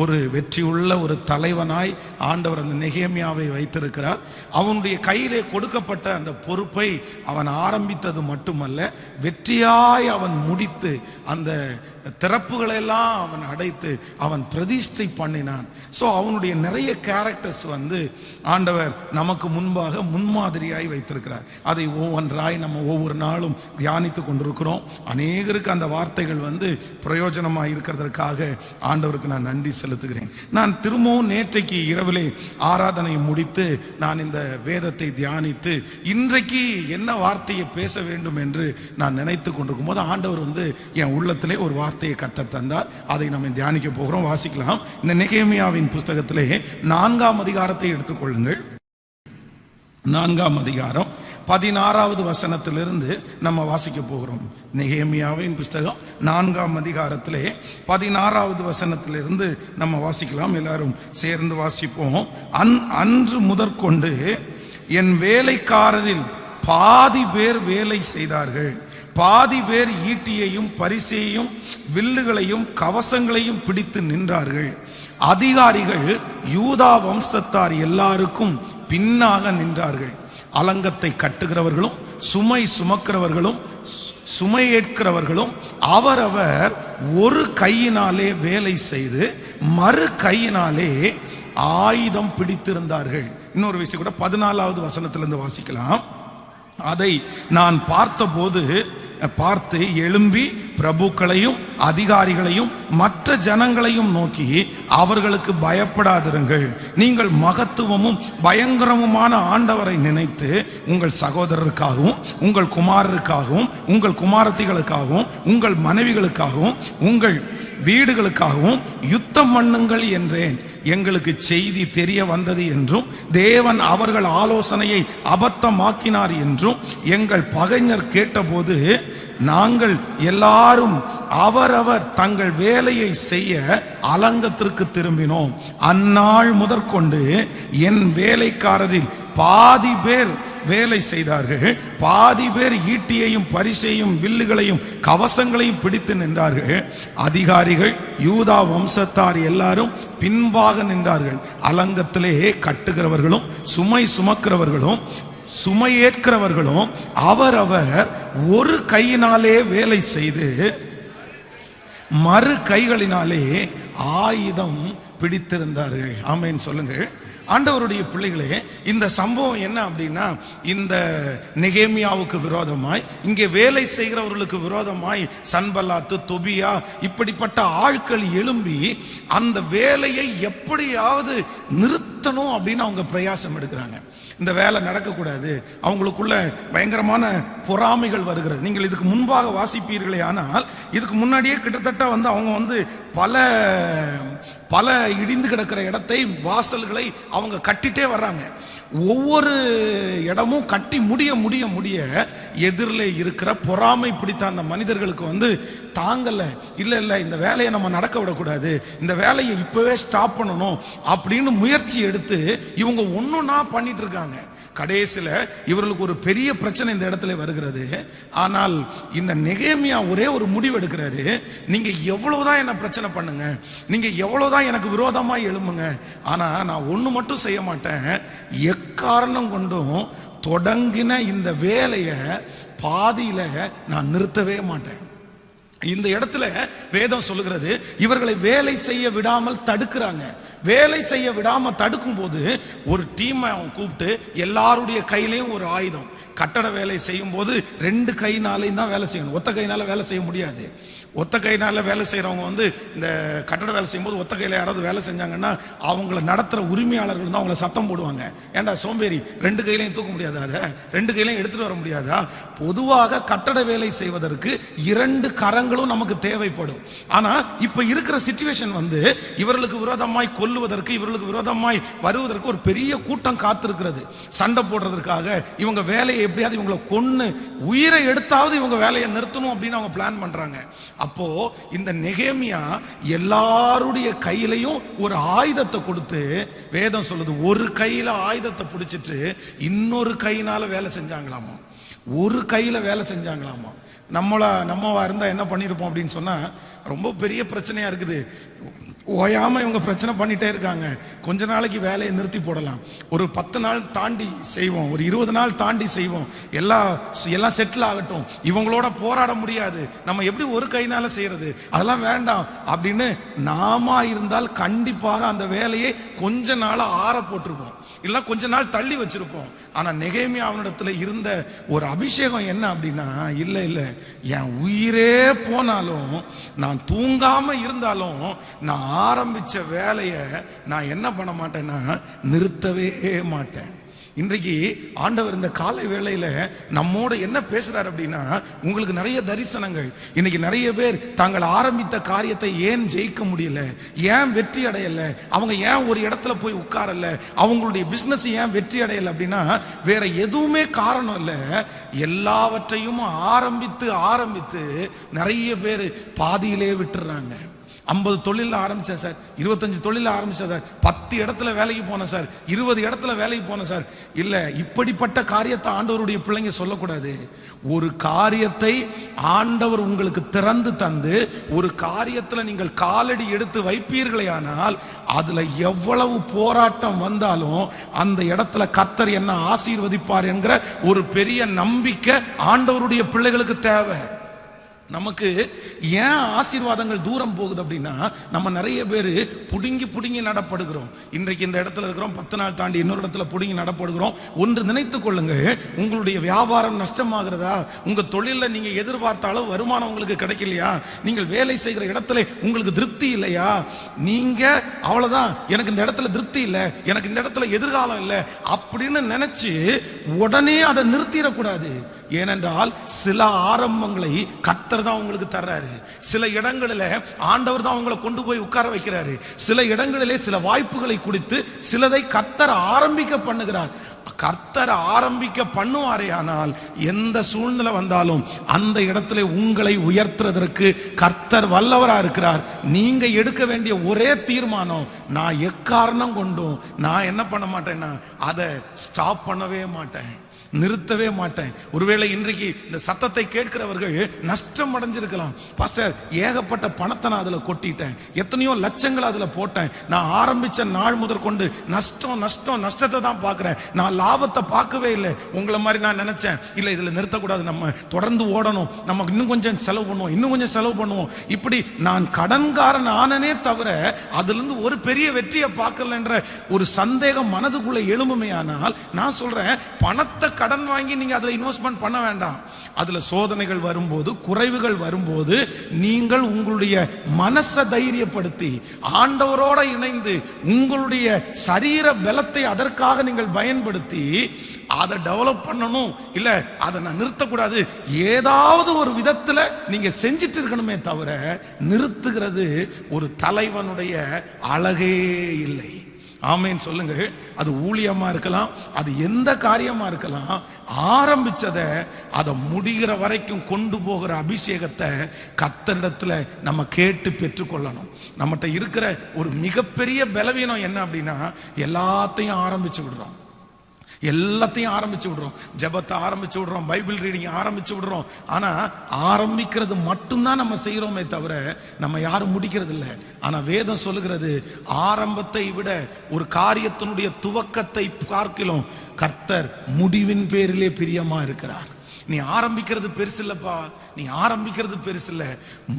ஒரு வெற்றியுள்ள ஒரு தலைவனாய் ஆண்டவர் அந்த நெகேமியாவை வைத்திருக்கிறார். அவனுடைய கையிலே கொடுக்கப்பட்ட அந்த பொறுப்பை அவன் ஆரம்பித்தது மட்டுமல்ல, வெற்றியாய் அவன் முடித்து அந்த திறப்புகளை எல்லாம் அவன் அடைத்து அவன் பிரதிஷ்டை பண்ணினான். ஸோ அவனுடைய நிறைய கேரக்டர்ஸ் ஆண்டவர் நமக்கு முன்பாக முன்மாதிரியாய் வைத்திருக்கிறார். அதை ஒவ்வொன்றாய் நம்ம ஒவ்வொரு நாளும் தியானித்து கொண்டிருக்கிறோம். அநேகருக்கு அந்த வார்த்தைகள் பிரயோஜனமாக இருக்கிறதற்காக ஆண்டவருக்கு நான் நன்றி செலுத்துகிறேன். நான் திரும்பவும் நேற்றைக்கு இரவிலே ஆராதனை முடித்து நான் இந்த வேதத்தை தியானித்து இன்றைக்கு என்ன வார்த்தையை பேச வேண்டும் என்று நான் நினைத்து கொண்டிருக்கும் போது ஆண்டவர் என் உள்ளத்திலே ஒரு வார்த்தையை கட்ட தந்தார். அதை நம்ம தியானிக்க போகிறோம். வாசிக்கலாம். இந்த நெகேமியாவின் புஸ்தகத்திலே 4ஆம் அதிகாரத்தை எடுத்துக்கொள்ளுங்கள். 4ஆம் அதிகாரம் 16வது வசனத்திலிருந்து நம்ம வாசிக்க போகிறோம். நெகேமியாவின் புஸ்தகம் 4ஆம் அதிகாரத்திலே 16வது வசனத்திலிருந்து நம்ம வாசிக்கலாம். எல்லாரும் சேர்ந்து வாசிப்போம். அன்று முதற்கொண்டு என் வேலைக்காரரில் பாதி பேர் வேலை செய்தார்கள், பாதி பேர் ஈட்டியையும் பரிசையும் வில்லுகளையும் கவசங்களையும் பிடித்து நின்றார்கள். அதிகாரிகள் யூதா வம்சத்தார் எல்லாருக்கும் பின்னாக நின்றார்கள். அலங்கத்தை கட்டுகிறவர்களும் சுமை சுமக்கிறவர்களும் சுமை ஏற்கிறவர்களும் அவரவர் ஒரு கையினாலே வேலை செய்து மறு கையினாலே ஆயுதம் பிடித்திருந்தார்கள். இன்னொரு விஷயம் கூட 14வது வசனத்திலிருந்து வாசிக்கலாம். அதை நான் பார்த்து எழும்பி பிரபுக்களையும் அதிகாரிகளையும் மற்ற ஜனங்களையும் நோக்கி அவர்களுக்கு பயப்படாதிருங்கள். நீங்கள் மகத்துவமும் பயங்கரமுமான ஆண்டவரை நினைத்து உங்கள் சகோதரருக்காகவும் உங்கள் குமாரருக்காகவும் உங்கள் குமாரத்திகளுக்காகவும் உங்கள் மனைவிகளுக்காகவும் உங்கள் வீடுகளுக்காகவும் யுத்தம் பண்ணுங்கள் என்றேன். எங்களுக்கு செய்தி தெரிய வந்தது என்றும் தேவன் அவர்கள் ஆலோசனையை அபத்தமாக்கினார் என்றும் எங்கள் பகைஞர் கேட்டபோது நாங்கள் எல்லாரும் அவரவர் தங்கள் வேலையை செய்ய அலங்கத்திற்கு திரும்பினோம். அந்நாள் முதற்கொண்டு என் வேலைக்காரரில் பாதி பேர் வேலை செய்தார்கள், பாதி பேர் ஈட்டியையும் பரிசையும் வில்லுகளையும் கவசங்களையும் பிடித்து நின்றார்கள். அதிகாரிகள் யூதா வம்சத்தார் எல்லாரும் பின்பாக நின்றார்கள். அலங்கத்திலே கட்டுகிறவர்களும் சுமை சுமக்கிறவர்களும் சுமை ஏற்கிறவர்களும் அவரவர் ஒரு கையினாலே வேலை செய்து மறு கைகளினாலே ஆயுதம் பிடித்திருந்தார்கள். ஆமென் சொல்லுங்கள். ஆண்டவருடைய பிள்ளைகளே, இந்த சம்பவம் என்ன அப்படின்னா, இந்த நெகேமியாவுக்கு விரோதமாய் இங்கே வேலை செய்கிறவர்களுக்கு விரோதமாய் சன்பல்லாத்து தொபியா இப்படிப்பட்ட ஆட்கள் எழும்பி அந்த வேலையை எப்படியாவது நிறுத்தணும் அப்படின்னு அவங்க பிரயாசம் எடுக்கிறாங்க. இந்த வேலை நடக்கக்கூடாது, அவங்களுக்குள்ள பயங்கரமான பொறாமைகள் வருகிறது. நீங்கள் இதுக்கு முன்பாக வாசிப்பீர்களே, ஆனால் இதுக்கு முன்னாடியே கிட்டத்தட்ட அவங்க பல இடிந்து கிடக்கிற இடத்தை வாசல்களை அவங்க கட்டிட்டே வர்றாங்க. ஒவ்வொரு இடமும் கட்டி முடிய முடிய முடிய எதிரில் இருக்கிற பொறாமை பிடித்த அந்த மனிதர்களுக்கு தாங்கல, இல்லை இந்த வேலையை நம்ம நடக்க விடக்கூடாது, இந்த வேலையை இப்பவே ஸ்டாப் பண்ணணும் அப்படின்னு முயற்சி எடுத்து இவங்க ஒன்னொன்னா பண்ணிட்டு இருக்காங்க. கடைசியில் இவர்களுக்கு ஒரு பெரிய பிரச்சனை இந்த இடத்துல வருகிறது. ஆனால் இந்த நெகேமியா ஒரே ஒரு முடிவு எடுக்கிறாரு. நீங்க எவ்வளவுதான் என்ன பிரச்சனை பண்ணுங்க, நீங்க எவ்வளவுதான் எனக்கு விரோதமா எழும்புங்க, ஆனா நான் ஒண்ணு மட்டும் செய்ய மாட்டேன். எக்காரணம் கொண்டும் தொடங்கின இந்த வேலையை பாதியில நான் நிறுத்தவே மாட்டேன். இந்த இடத்துல வேதம் சொல்லுகிறது, இவர்களை வேலை செய்ய விடாமல் தடுக்கிறாங்க. வேலை செய்ய விடாம தடுக்கும் போது ஒரு டீமை அவன் கூப்பிட்டு எல்லாருடைய கையிலையும் ஒரு ஆயுதம். கட்டட வேலை செய்யும் போது 2 கையினாலையும் தான் வேலை செய்யணும், ஒத்த கையினால வேலை செய்ய முடியாது. ஒத்த கையினால வேலை செய்யறவங்க இந்த கட்டட வேலை செய்யும்போது ஒத்த கையில யாராவது வேலை செஞ்சாங்கன்னா அவங்கள நடத்துற உரிமையாளர்கள் தான் அவங்கள சத்தம் போடுவாங்க. ஏண்டா சோம்பேறி, 2 கையிலையும் தூக்க முடியாதா, அதை 2 கையிலையும் எடுத்துட்டு வர முடியாதா? பொதுவாக கட்டட வேலை செய்வதற்கு 2 கரங்களும் நமக்கு தேவைப்படும். ஆனா இப்ப இருக்கிற சிச்சுவேஷன் இவர்களுக்கு விரோதமாய் கொல்லுவதற்கு, இவர்களுக்கு விரோதமாய் வருவதற்கு ஒரு பெரிய கூட்டம் காத்திருக்கிறது. சண்டை போடுறதுக்காக இவங்க வேலையை எப்படியாவது இவங்களை கொன்னு உயிரை எடுத்தாவது இவங்க வேலையை நிறுத்தணும் அப்படின்னு அவங்க பிளான் பண்றாங்க. அப்போ இந்த நெகேமியா எல்லாருடைய கையிலையும் ஒரு ஆயுதத்தை கொடுத்து, வேதம் சொல்லுது ஒரு கையில ஆயுதத்தை பிடிச்சிட்டு இன்னொரு கையினால வேலை செஞ்சாங்களாமா. ஒரு கையில வேலை செஞ்சாங்களாமா. நம்மவா இருந்தா என்ன பண்ணிருப்போம் அப்படின்னு சொன்னா, ரொம்ப பெரிய பிரச்சனையா இருக்குது. ஓயாம இவங்க பிரச்சனை பண்ணிட்டே இருக்காங்க. கொஞ்ச நாளைக்கு வேலையை நிறுத்தி போடலாம், ஒரு 10 நாள் தாண்டி செய்வோம், ஒரு 20 நாள் தாண்டி செய்வோம், எல்லாம் செட்டில் ஆகட்டும், இவங்களோட போராட முடியாது, நம்ம எப்படி ஒரு கைனால செய்யறது, அதெல்லாம் வேண்டாம் அப்படின்னு நாம இருந்தால் கண்டிப்பாக அந்த வேலையை கொஞ்ச நாள் ஆற போட்டிருப்போம், இல்ல கொஞ்ச நாள் தள்ளி வச்சிருப்போம். ஆனா நெகேமியா அவனிடத்துல இருந்த ஒரு அபிஷேகம் என்ன அப்படின்னா, இல்ல இல்ல, என் உயிரே போனாலும், நான் தூங்காம இருந்தாலும், நான் ஆரம்பிச்ச வேலையை நான் என்ன பண்ண மாட்டேன்னா நிறுத்தவே மாட்டேன். இன்றைக்கு ஆண்டவர் இந்த காலை வேளையில நம்மோட என்ன பேசுறாரு அப்படின்னா, உங்களுக்கு நிறைய தரிசனங்கள். இன்னைக்கு நிறைய பேர் தாங்கள் ஆரம்பித்த காரியத்தை ஏன் ஜெயிக்க முடியல, ஏன் வெற்றி அடையல, அவங்க ஏன் ஒரு இடத்துல போய் உட்காரல, அவங்களுடைய பிசினஸ் ஏன் வெற்றி அடையல அப்படின்னா வேற எதுவுமே காரணம் இல்ல. எல்லாவற்றையும் ஆரம்பித்து ஆரம்பித்து நிறைய பேர் பாதியிலே விட்டுறாங்க. 50 தொழில் ஆரம்பிச்சேன் சார், 25 தொழில் ஆரம்பிச்சேன் சார், 10 இடத்துல வேலைக்கு போனேன் சார், 20 இடத்துல வேலைக்கு போனேன் சார். இல்ல, இப்படிப்பட்ட காரியத்தை ஆண்டவருடைய பிள்ளைங்க சொல்லக்கூடாது. ஒரு காரியத்தை ஆண்டவர் உங்களுக்கு திறந்து தந்து ஒரு காரியத்துல நீங்கள் காலடி எடுத்து வைப்பீர்களே ஆனால் அதுல எவ்வளவு போராட்டம் வந்தாலும் அந்த இடத்துல கர்த்தர் என்ன ஆசீர்வதிப்பார் என்கிற ஒரு பெரிய நம்பிக்கை ஆண்டவருடைய பிள்ளைகளுக்கு தேவை. நமக்கு ஏன் ஆசீர்வாதங்கள் தூரம் போகுது அப்படின்னா, நம்ம நிறைய பேர் புடுங்கி புடுங்கி நடப்படுகிறோம். இன்றைக்கு இந்த இடத்துல இருக்கிறோம், 10 நாள் தாண்டி இன்னொரு இடத்துல புடுங்கி நடப்படுகிறோம். ஒன்று நினைத்துக் கொள்ளுங்கள், உங்களுடைய வியாபாரம் நஷ்டமாகிறதா, உங்க தொழில நீங்க எதிர்பார்த்த அளவு வருமானம் உங்களுக்கு கிடைக்கலையா, நீங்கள் வேலை செய்கிற இடத்துல உங்களுக்கு திருப்தி இல்லையா, நீங்க அவ்வளவுதான், எனக்கு இந்த இடத்துல திருப்தி இல்லை, எனக்கு இந்த இடத்துல எதிர்காலம் இல்லை அப்படின்னு நினைச்சு உடனே அதை நிறுத்திடக்கூடாது. ஏனென்றால் சில ஆரம்பங்களை கர்த்தர் தான் உங்களுக்கு தர்றாரு, சில இடங்களில் ஆண்டவர் தான் உங்களை கொண்டு போய் உட்கார வைக்கிறாரு, சில இடங்களிலே சில வாய்ப்புகளை கொடுத்து சிலதை கர்த்தர் ஆரம்பிக்க பண்ணுகிறார். கர்த்தர் ஆரம்பிக்க பண்ணுவாரே ஆனால் எந்த சூழ்நிலை வந்தாலும் அந்த இடத்துல உங்களை உயர்த்துறதற்கு கர்த்தர் வல்லவரா இருக்கிறார். நீங்க எடுக்க வேண்டிய ஒரே தீர்மானம், நான் எக்காரணம் கொண்டும் நான் என்ன பண்ண மாட்டேன்னா அதை ஸ்டாப் பண்ணவே மாட்டேன், நிறுத்தவே மாட்டேன். ஒருவேளை இன்றைக்கு இந்த சத்தத்தை கேட்கிறவர்கள் நஷ்டம் அடைஞ்சிருக்கலாம். பாஸ்டர், ஏகப்பட்ட பணத்தை நான் அதுல கொட்டிட்டேன், எத்தனையோ லட்சங்கள் அதுல போட்டேன், நான் ஆரம்பிச்ச நாள் முதற்கொண்டு நஷ்டத்தை தான் பார்க்கிறேன், நான் லாபத்தை பார்க்கவே இல்லை. உங்களை மாதிரி நான் நினைச்சேன், இல்லை இதுல நிறுத்தக்கூடாது, நம்ம தொடர்ந்து ஓடணும், நம்ம இன்னும் கொஞ்சம் செலவு பண்ணுவோம், இன்னும் கொஞ்சம் செலவு பண்ணுவோம், இப்படி நான் கடன்காரன் ஆனனே தவிர அதுல இருந்து ஒரு பெரிய வெற்றியை பார்க்கலன்ற ஒரு சந்தேகம் மனதுக்குள்ள எழும்புமே. ஆனால் நான் சொல்றேன், பணத்தை கடன் வாங்கி நீங்க அதுல இன்வெஸ்ட்மெண்ட் பண்ண வேண்டாம். அதுல சோதனைகள் வரும்போது, குறைவுகள் வரும்போது நீங்கள் உங்களுடைய மனசை தைரியப்படுத்தி ஆண்டவரோட இணைந்து உங்களுடைய சரீர பலத்தை அதற்காக நீங்கள் பயன்படுத்தி அதை டெவலப் பண்ணணும். இல்ல அதை நான் நிறுத்தக்கூடாது, ஏதாவது ஒரு விதத்துல நீங்க செஞ்சிட்டு இருக்கணுமே தவிர நிறுத்துகிறது ஒரு தலைவனுடைய அழகே இல்லை. ஆமேன் சொல்லுங்க. அது ஊழியமா இருக்கலாம், அது எந்த காரியமா இருக்கலாம், ஆரம்பிச்சதை அதை முடிகிற வரைக்கும் கொண்டு போகிற அபிஷேகத்தை கர்த்தரிடத்துல நம்ம கேட்டு பெற்றுக்கொள்ளணும். நம்மகிட்ட இருக்கிற ஒரு மிகப்பெரிய பலவீனம் என்ன அப்படின்னா, எல்லாத்தையும் ஆரம்பிச்சு விடுறோம், எல்லாத்தையும் ஆரம்பிச்சு விடுறோம், ஜெபத்தை ஆரம்பிச்சு விடுறோம், பைபிள் ரீடிங் ஆரம்பிச்சு விடுறோம். ஆனா ஆரம்பிக்கிறது மட்டும்தான் நம்ம செய்யறோமே தவிர நம்ம யாரும் முடிக்கிறது இல்லை. ஆனா வேதம் சொல்லுகிறது, ஆரம்பத்தை விட ஒரு காரியத்தினுடைய துவக்கத்தை பார்க்கலாம் கர்த்தர் முடிவின் பேரிலே பிரியமா இருக்கிறார். நீ ஆரம்பிக்கிறது பெருசு இல்லப்பா, நீ ஆரம்பிக்கிறது பெருசு இல்ல,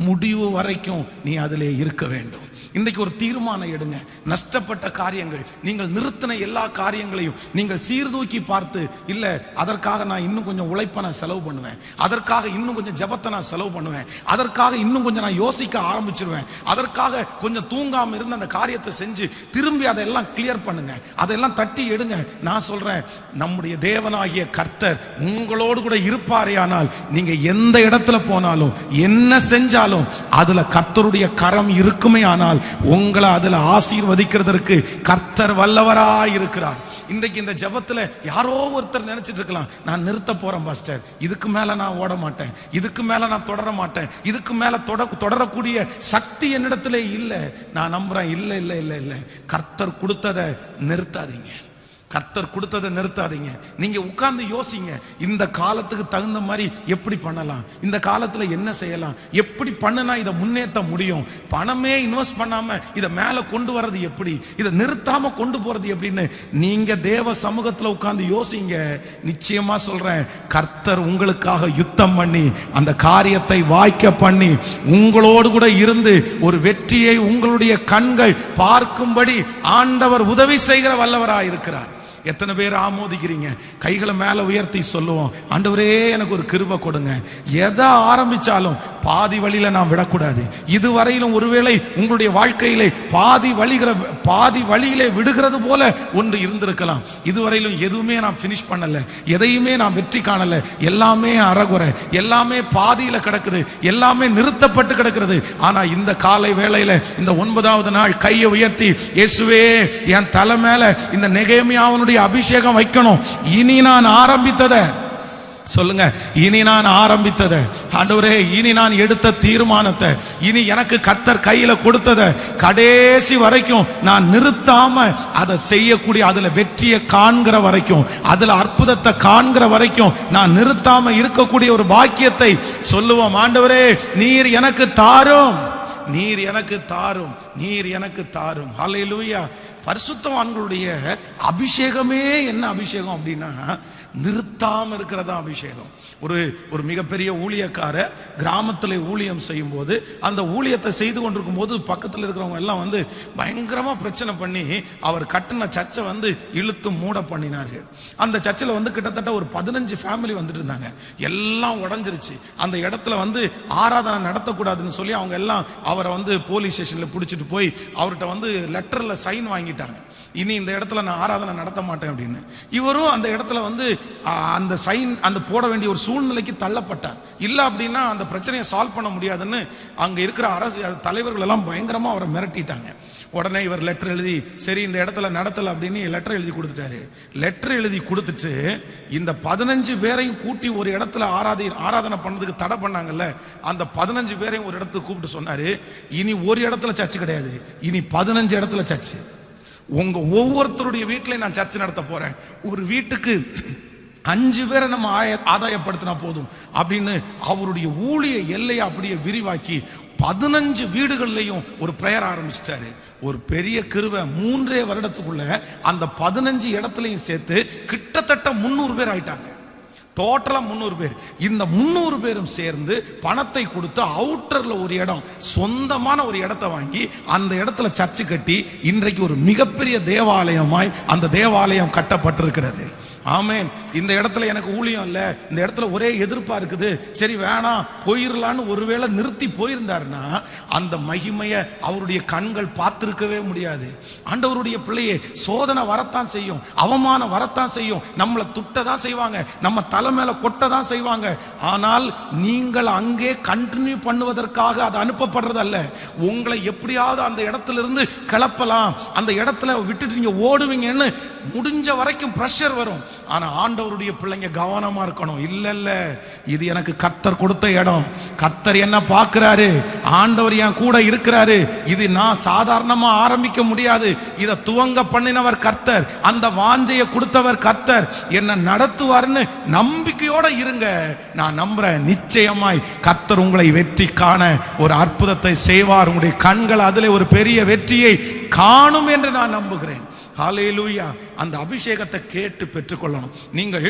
முடிவு வரைக்கும் நீ அதிலே இருக்க வேண்டும். இன்றைக்கு ஒரு தீர்மானம் எடுங்க. நஷ்டப்பட்ட காரியங்கள், நீங்கள் நிறுத்தின எல்லா காரியங்களையும் நீங்கள் சீர்தூக்கி பார்த்து, இல்ல அதற்காக நான் இன்னும் கொஞ்சம் உழைப்பை நான் செலவு பண்ணுவேன், அதற்காக இன்னும் கொஞ்சம் ஜெபத்தை நான் செலவு பண்ணுவேன், அதற்காக இன்னும் கொஞ்சம் நான் யோசிக்க ஆரம்பிச்சிருவேன், அதற்காக கொஞ்சம் தூங்காம இருந்து அந்த காரியத்தை செஞ்சு திரும்பி அதெல்லாம் கிளியர் பண்ணுங்க, அதெல்லாம் தட்டி எடுங்க. நான் சொல்றேன், நம்முடைய தேவனாகிய கர்த்தர் உங்களோடு கூட இருப்பாரே ஆனால் நீங்க எந்த இடத்துல போனாலும் என்ன செஞ்சாலும் அதுல கர்த்தருடைய கரம் இருக்குமே ஆனால் உங்களை அதுல ஆசீர்வதிக்கிறதற்கு கர்த்தர் வல்லவராய் இருக்கிறார். இன்றைக்கு இந்த ஜெபத்துல யாரோ ஒருத்தர் நினைச்சிட்டு இருக்கலாம், நான் நிறுத்த போறேன் பாஸ்டர், இதுக்கு மேல நான் ஓட மாட்டேன், இதுக்கு மேல நான் தொடர மாட்டேன், இதுக்கு மேல தொடரக்கூடிய சக்தி என்னிடத்துல இல்ல. நான் நம்புறேன், இல்ல இல்ல இல்ல இல்ல, கர்த்தர் கொடுத்ததை நிறுத்தாதீங்க. கர்த்தர் கொடுத்ததை நிறுத்தாதீங்க. நீங்க உட்கார்ந்து யோசிங்க, இந்த காலத்துக்கு தகுந்த மாதிரி எப்படி பண்ணலாம், இந்த காலத்துல என்ன செய்யலாம், எப்படி பண்ணுனா இதை முன்னேற்ற முடியும், பணமே இன்வெஸ்ட் பண்ணாம இதை மேல கொண்டு வர்றது எப்படி, இதை நிறுத்தாம கொண்டு போறது எப்படின்னு நீங்க தேவ சமூகத்துல உட்கார்ந்து யோசிங்க. நிச்சயமா சொல்றேன், கர்த்தர் உங்களுக்காக யுத்தம் பண்ணி அந்த காரியத்தை வாய்க்க பண்ணி உங்களோடு கூட இருந்து ஒரு வெற்றியை உங்களுடைய கண்கள் பார்க்கும்படி ஆண்டவர் உதவி செய்கிற வல்லவராய் இருக்கிறார். எத்தனை பேர் ஆமோதிக்கிறீங்க? கைகளை மேல உயர்த்தி சொல்லுவோம், ஆண்டவரே எனக்கு ஒரு கிருபை கொடுங்க. எதை ஆரம்பிச்சாலும் பாதி வழியில நாம் விடக்கூடாது. இதுவரையிலும் ஒருவேளை உங்களுடைய வாழ்க்கையிலே பாதி வழியிலே விடுகிறது போல ஒன்று இருந்திருக்கலாம். இதுவரையிலும் எதுவுமே நான் பினிஷ் பண்ணல, எதையுமே நான் வெற்றி காணல, எல்லாமே அறகுறை, எல்லாமே பாதியில கிடக்குது, எல்லாமே நிறுத்தப்பட்டு கிடக்கிறது. ஆனா இந்த காலை வேளையில இந்த 9வது நாள் கையை உயர்த்தி, இயேசுவே என் தலை மேல இந்த நெகேமியாவுடைய அபிஷேகம் வைக்கணும். இனி நான் ஆரம்பித்தத சொல்லுங்க, இனி நான் ஆரம்பித்தத ஆண்டவரே, இனி நான் எடுத்த தீர்மானத்தை, இனி எனக்கு கர்த்தர் கையில கொடுத்தத கடைசி வரைக்கும் நான் நிறுத்தாம அதை செய்யக்கூடிய, அதுல வெற்றியை காண்கிற வரைக்கும், அதுல அற்புதத்தை காண்கிற வரைக்கும் நான் நிறுத்தாம இருக்கக்கூடிய ஒரு பாக்கியத்தை சொல்லுவோம். ஆண்டவரே நீர் எனக்கு தாரும், நீர் எனக்கு தாரும், நீர் எனக்கு தாரும். ஹல்லேலூயா. பரிசுத்தவான்களுடைய அபிஷேகமே என்ன அபிஷேகம் அப்படின்னா, நிறுத்தாம இருக்கிறதா அபிஷேகம். ஒரு மிகப்பெரிய ஊழியக்காரர் கிராமத்தில் ஊழியம் செய்யும் போது, அந்த ஊழியத்தை செய்து கொண்டிருக்கும் போது பக்கத்தில் இருக்கிறவங்க எல்லாம் வந்து பயங்கரமா பிரச்சனை பண்ணி அவர் கட்டின சர்ச்சை வந்து இழுத்து மூட பண்ணினார்கள். அந்த சர்ச்சில் வந்து கிட்டத்தட்ட ஒரு 15 ஃபேமிலி வந்துட்டு இருந்தாங்க. எல்லாம் உடஞ்சிருச்சு. அந்த இடத்துல வந்து ஆராதனை நடத்தக்கூடாதுன்னு சொல்லி அவங்க எல்லாம் அவரை வந்து போலீஸ் ஸ்டேஷன்ல பிடிச்சிட்டு போய் அவர்கிட்ட வந்து லெட்டர்ல சைன் வாங்கிட்டாங்க. இனி இந்த இடத்துல நான் ஆராதனை நடத்த மாட்டேன் அப்படின்னு. இவரும் அந்த இடத்துல வந்து அந்த சைன் அந்த போட வேண்டிய ஒரு சூழ்நிலைக்கு தள்ளப்பட்டார். இல்ல அப்படின்னா அந்த பிரச்சனையை சால்வ் பண்ண முடியாதுன்னு அங்க இருக்கிற அரசு தலைவர்கள் எல்லாம் பயங்கரமா அவரை மிரட்டிட்டாங்க. உடனே இவர் லெட்டர் எழுதி, சரி இந்த இடத்துல நடத்தல அப்படின்னு லெட்டர் எழுதி கொடுத்துட்டாரு. லெட்டர் எழுதி கொடுத்துட்டு இந்த 15 பேரையும் கூட்டி ஒரு இடத்துல ஆராதனை பண்ணதுக்கு தடை பண்ணாங்கல்ல, அந்த 15 பேரையும் ஒரு இடத்துக்கு கூப்பிட்டு சொன்னாரு, இனி ஒரு இடத்துல சர்ச்சு கிடையாது, இனி 15 இடத்துல சர்ச்சு. உங்க ஒவ்வொருத்தருடைய வீட்டிலையும் நான் சர்ச்சை நடத்த போறேன். ஒரு வீட்டுக்கு 5 பேரை நம்ம ஆதாயப்படுத்தினா போதும் அப்படின்னு அவருடைய ஊழிய எல்லையை அப்படியே விரிவாக்கி 15 வீடுகள்லையும் ஒரு பிரேயர் ஆரம்பிச்சிட்டாரு. ஒரு பெரிய கிருபை, 3 வருடத்துக்குள்ள அந்த 15 இடத்துலையும் சேர்த்து கிட்டத்தட்ட 300 பேர் ஆயிட்டாங்க. டோட்டலா 300 பேர். இந்த 300 பேரும் சேர்ந்து பணத்தை கொடுத்து அவுட்டர்ல ஒரு இடம், சொந்தமான ஒரு இடத்தை வாங்கி அந்த இடத்துல சர்ச்சு கட்டி இன்றைக்கு ஒரு மிகப்பெரிய தேவாலயமாய் அந்த தேவாலயம் கட்டப்பட்டிருக்கிறது. ஆமென். இந்த இடத்துல எனக்கு ஊழியம் இல்லை, இந்த இடத்துல ஒரே எதிர்ப்பா இருக்குது, சரி வேணாம் போயிடலான்னு ஒருவேளை நிறுத்தி போயிருந்தாருன்னா அந்த மகிமையை அவருடைய கண்கள் பார்த்திருக்கவே முடியாது. ஆண்டவருடைய பிள்ளையே, சோதனை வரத்தான் செய்யும், அவமானம் வரத்தான் செய்யும், நம்மளை துட்டதான் செய்வாங்க, நம்ம தலை மேல கொட்டதான் செய்வாங்க. ஆனால் நீங்கள் அங்கே கண்டினியூ பண்ணுவதற்காக அது அனுப்பப்படுறது அல்ல. உங்களை எப்படியாவது அந்த இடத்துல இருந்து கிளப்பலாம், அந்த இடத்துல விட்டுட்டு நீங்க ஓடுவீங்கன்னு முடிஞ்ச வரைக்கும் பிரஷர் வரும். ஆனா ஆண்டவருடைய பிள்ளைங்க கவனமா இருக்கணும். இல்ல இது எனக்கு கர்த்தர் கொடுத்த இடம், கர்த்தர் என்ன பார்க்கிறாரு, ஆண்டவர் என் கூட இருக்கிறாரு, இது நான் சாதாரணமா ஆரம்பிக்க முடியாது, இதை துவங்க பண்ணினவர் கர்த்தர், அந்த வாஞ்சையை கொடுத்தவர் கர்த்தர், என்ன நடத்துவார்னு நம்பிக்கையோட இருங்க. நான் நம்புறேன், நிச்சயமாய் கர்த்தர் உங்களை வெற்றி காண ஒரு அற்புதத்தை செய்வார். உங்களுடைய கண்கள் அதிலே ஒரு பெரிய வெற்றியை காணும் என்று நான் நம்புகிறேன். ஹல்லேலூயா. அந்த அபிஷேகத்தை கேட்டு பெற்றுக்கொள்ளணும். நீங்கள்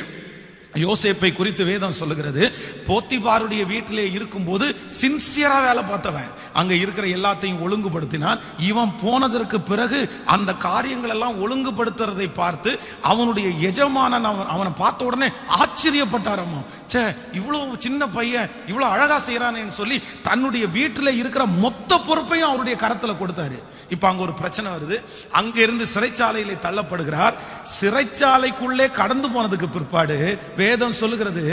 யோசேப்பை குறித்து வேதம் சொல்லுகிறது, போத்திபாருடைய வீட்டிலே இருக்கும்போது சின்சியரா வேலை பார்த்தவன், அங்க இருக்கிற எல்லாத்தையும் ஒழுங்குபடுத்தினான். இவன் போனதற்கு பிறகு அந்த காரியங்கள் எல்லாம் ஒழுங்குபடுத்துறதை பார்த்து அவனுடைய எஜமானன் அவனை பார்த்த உடனே ஆச்சரியப்பட்டாரம்மா, சே இவ்வளவு சின்ன பையன் இவ்வளவு அழகா செய்யறானேன்னு சொல்லி தன்னுடைய வீட்டில் இருக்கிற மொத்த பொறுப்பையும் அவருடைய கரத்துல கொடுத்தாரு. இப்ப அங்க ஒரு பிரச்சனை வருது. அங்க இருந்து சிறைச்சாலையிலே தள்ளப்படுகிறார். சிறைச்சாலைக்குள்ளே கடந்து போனதுக்கு பிற்பாடு வேதம் சொல்லுகிறது,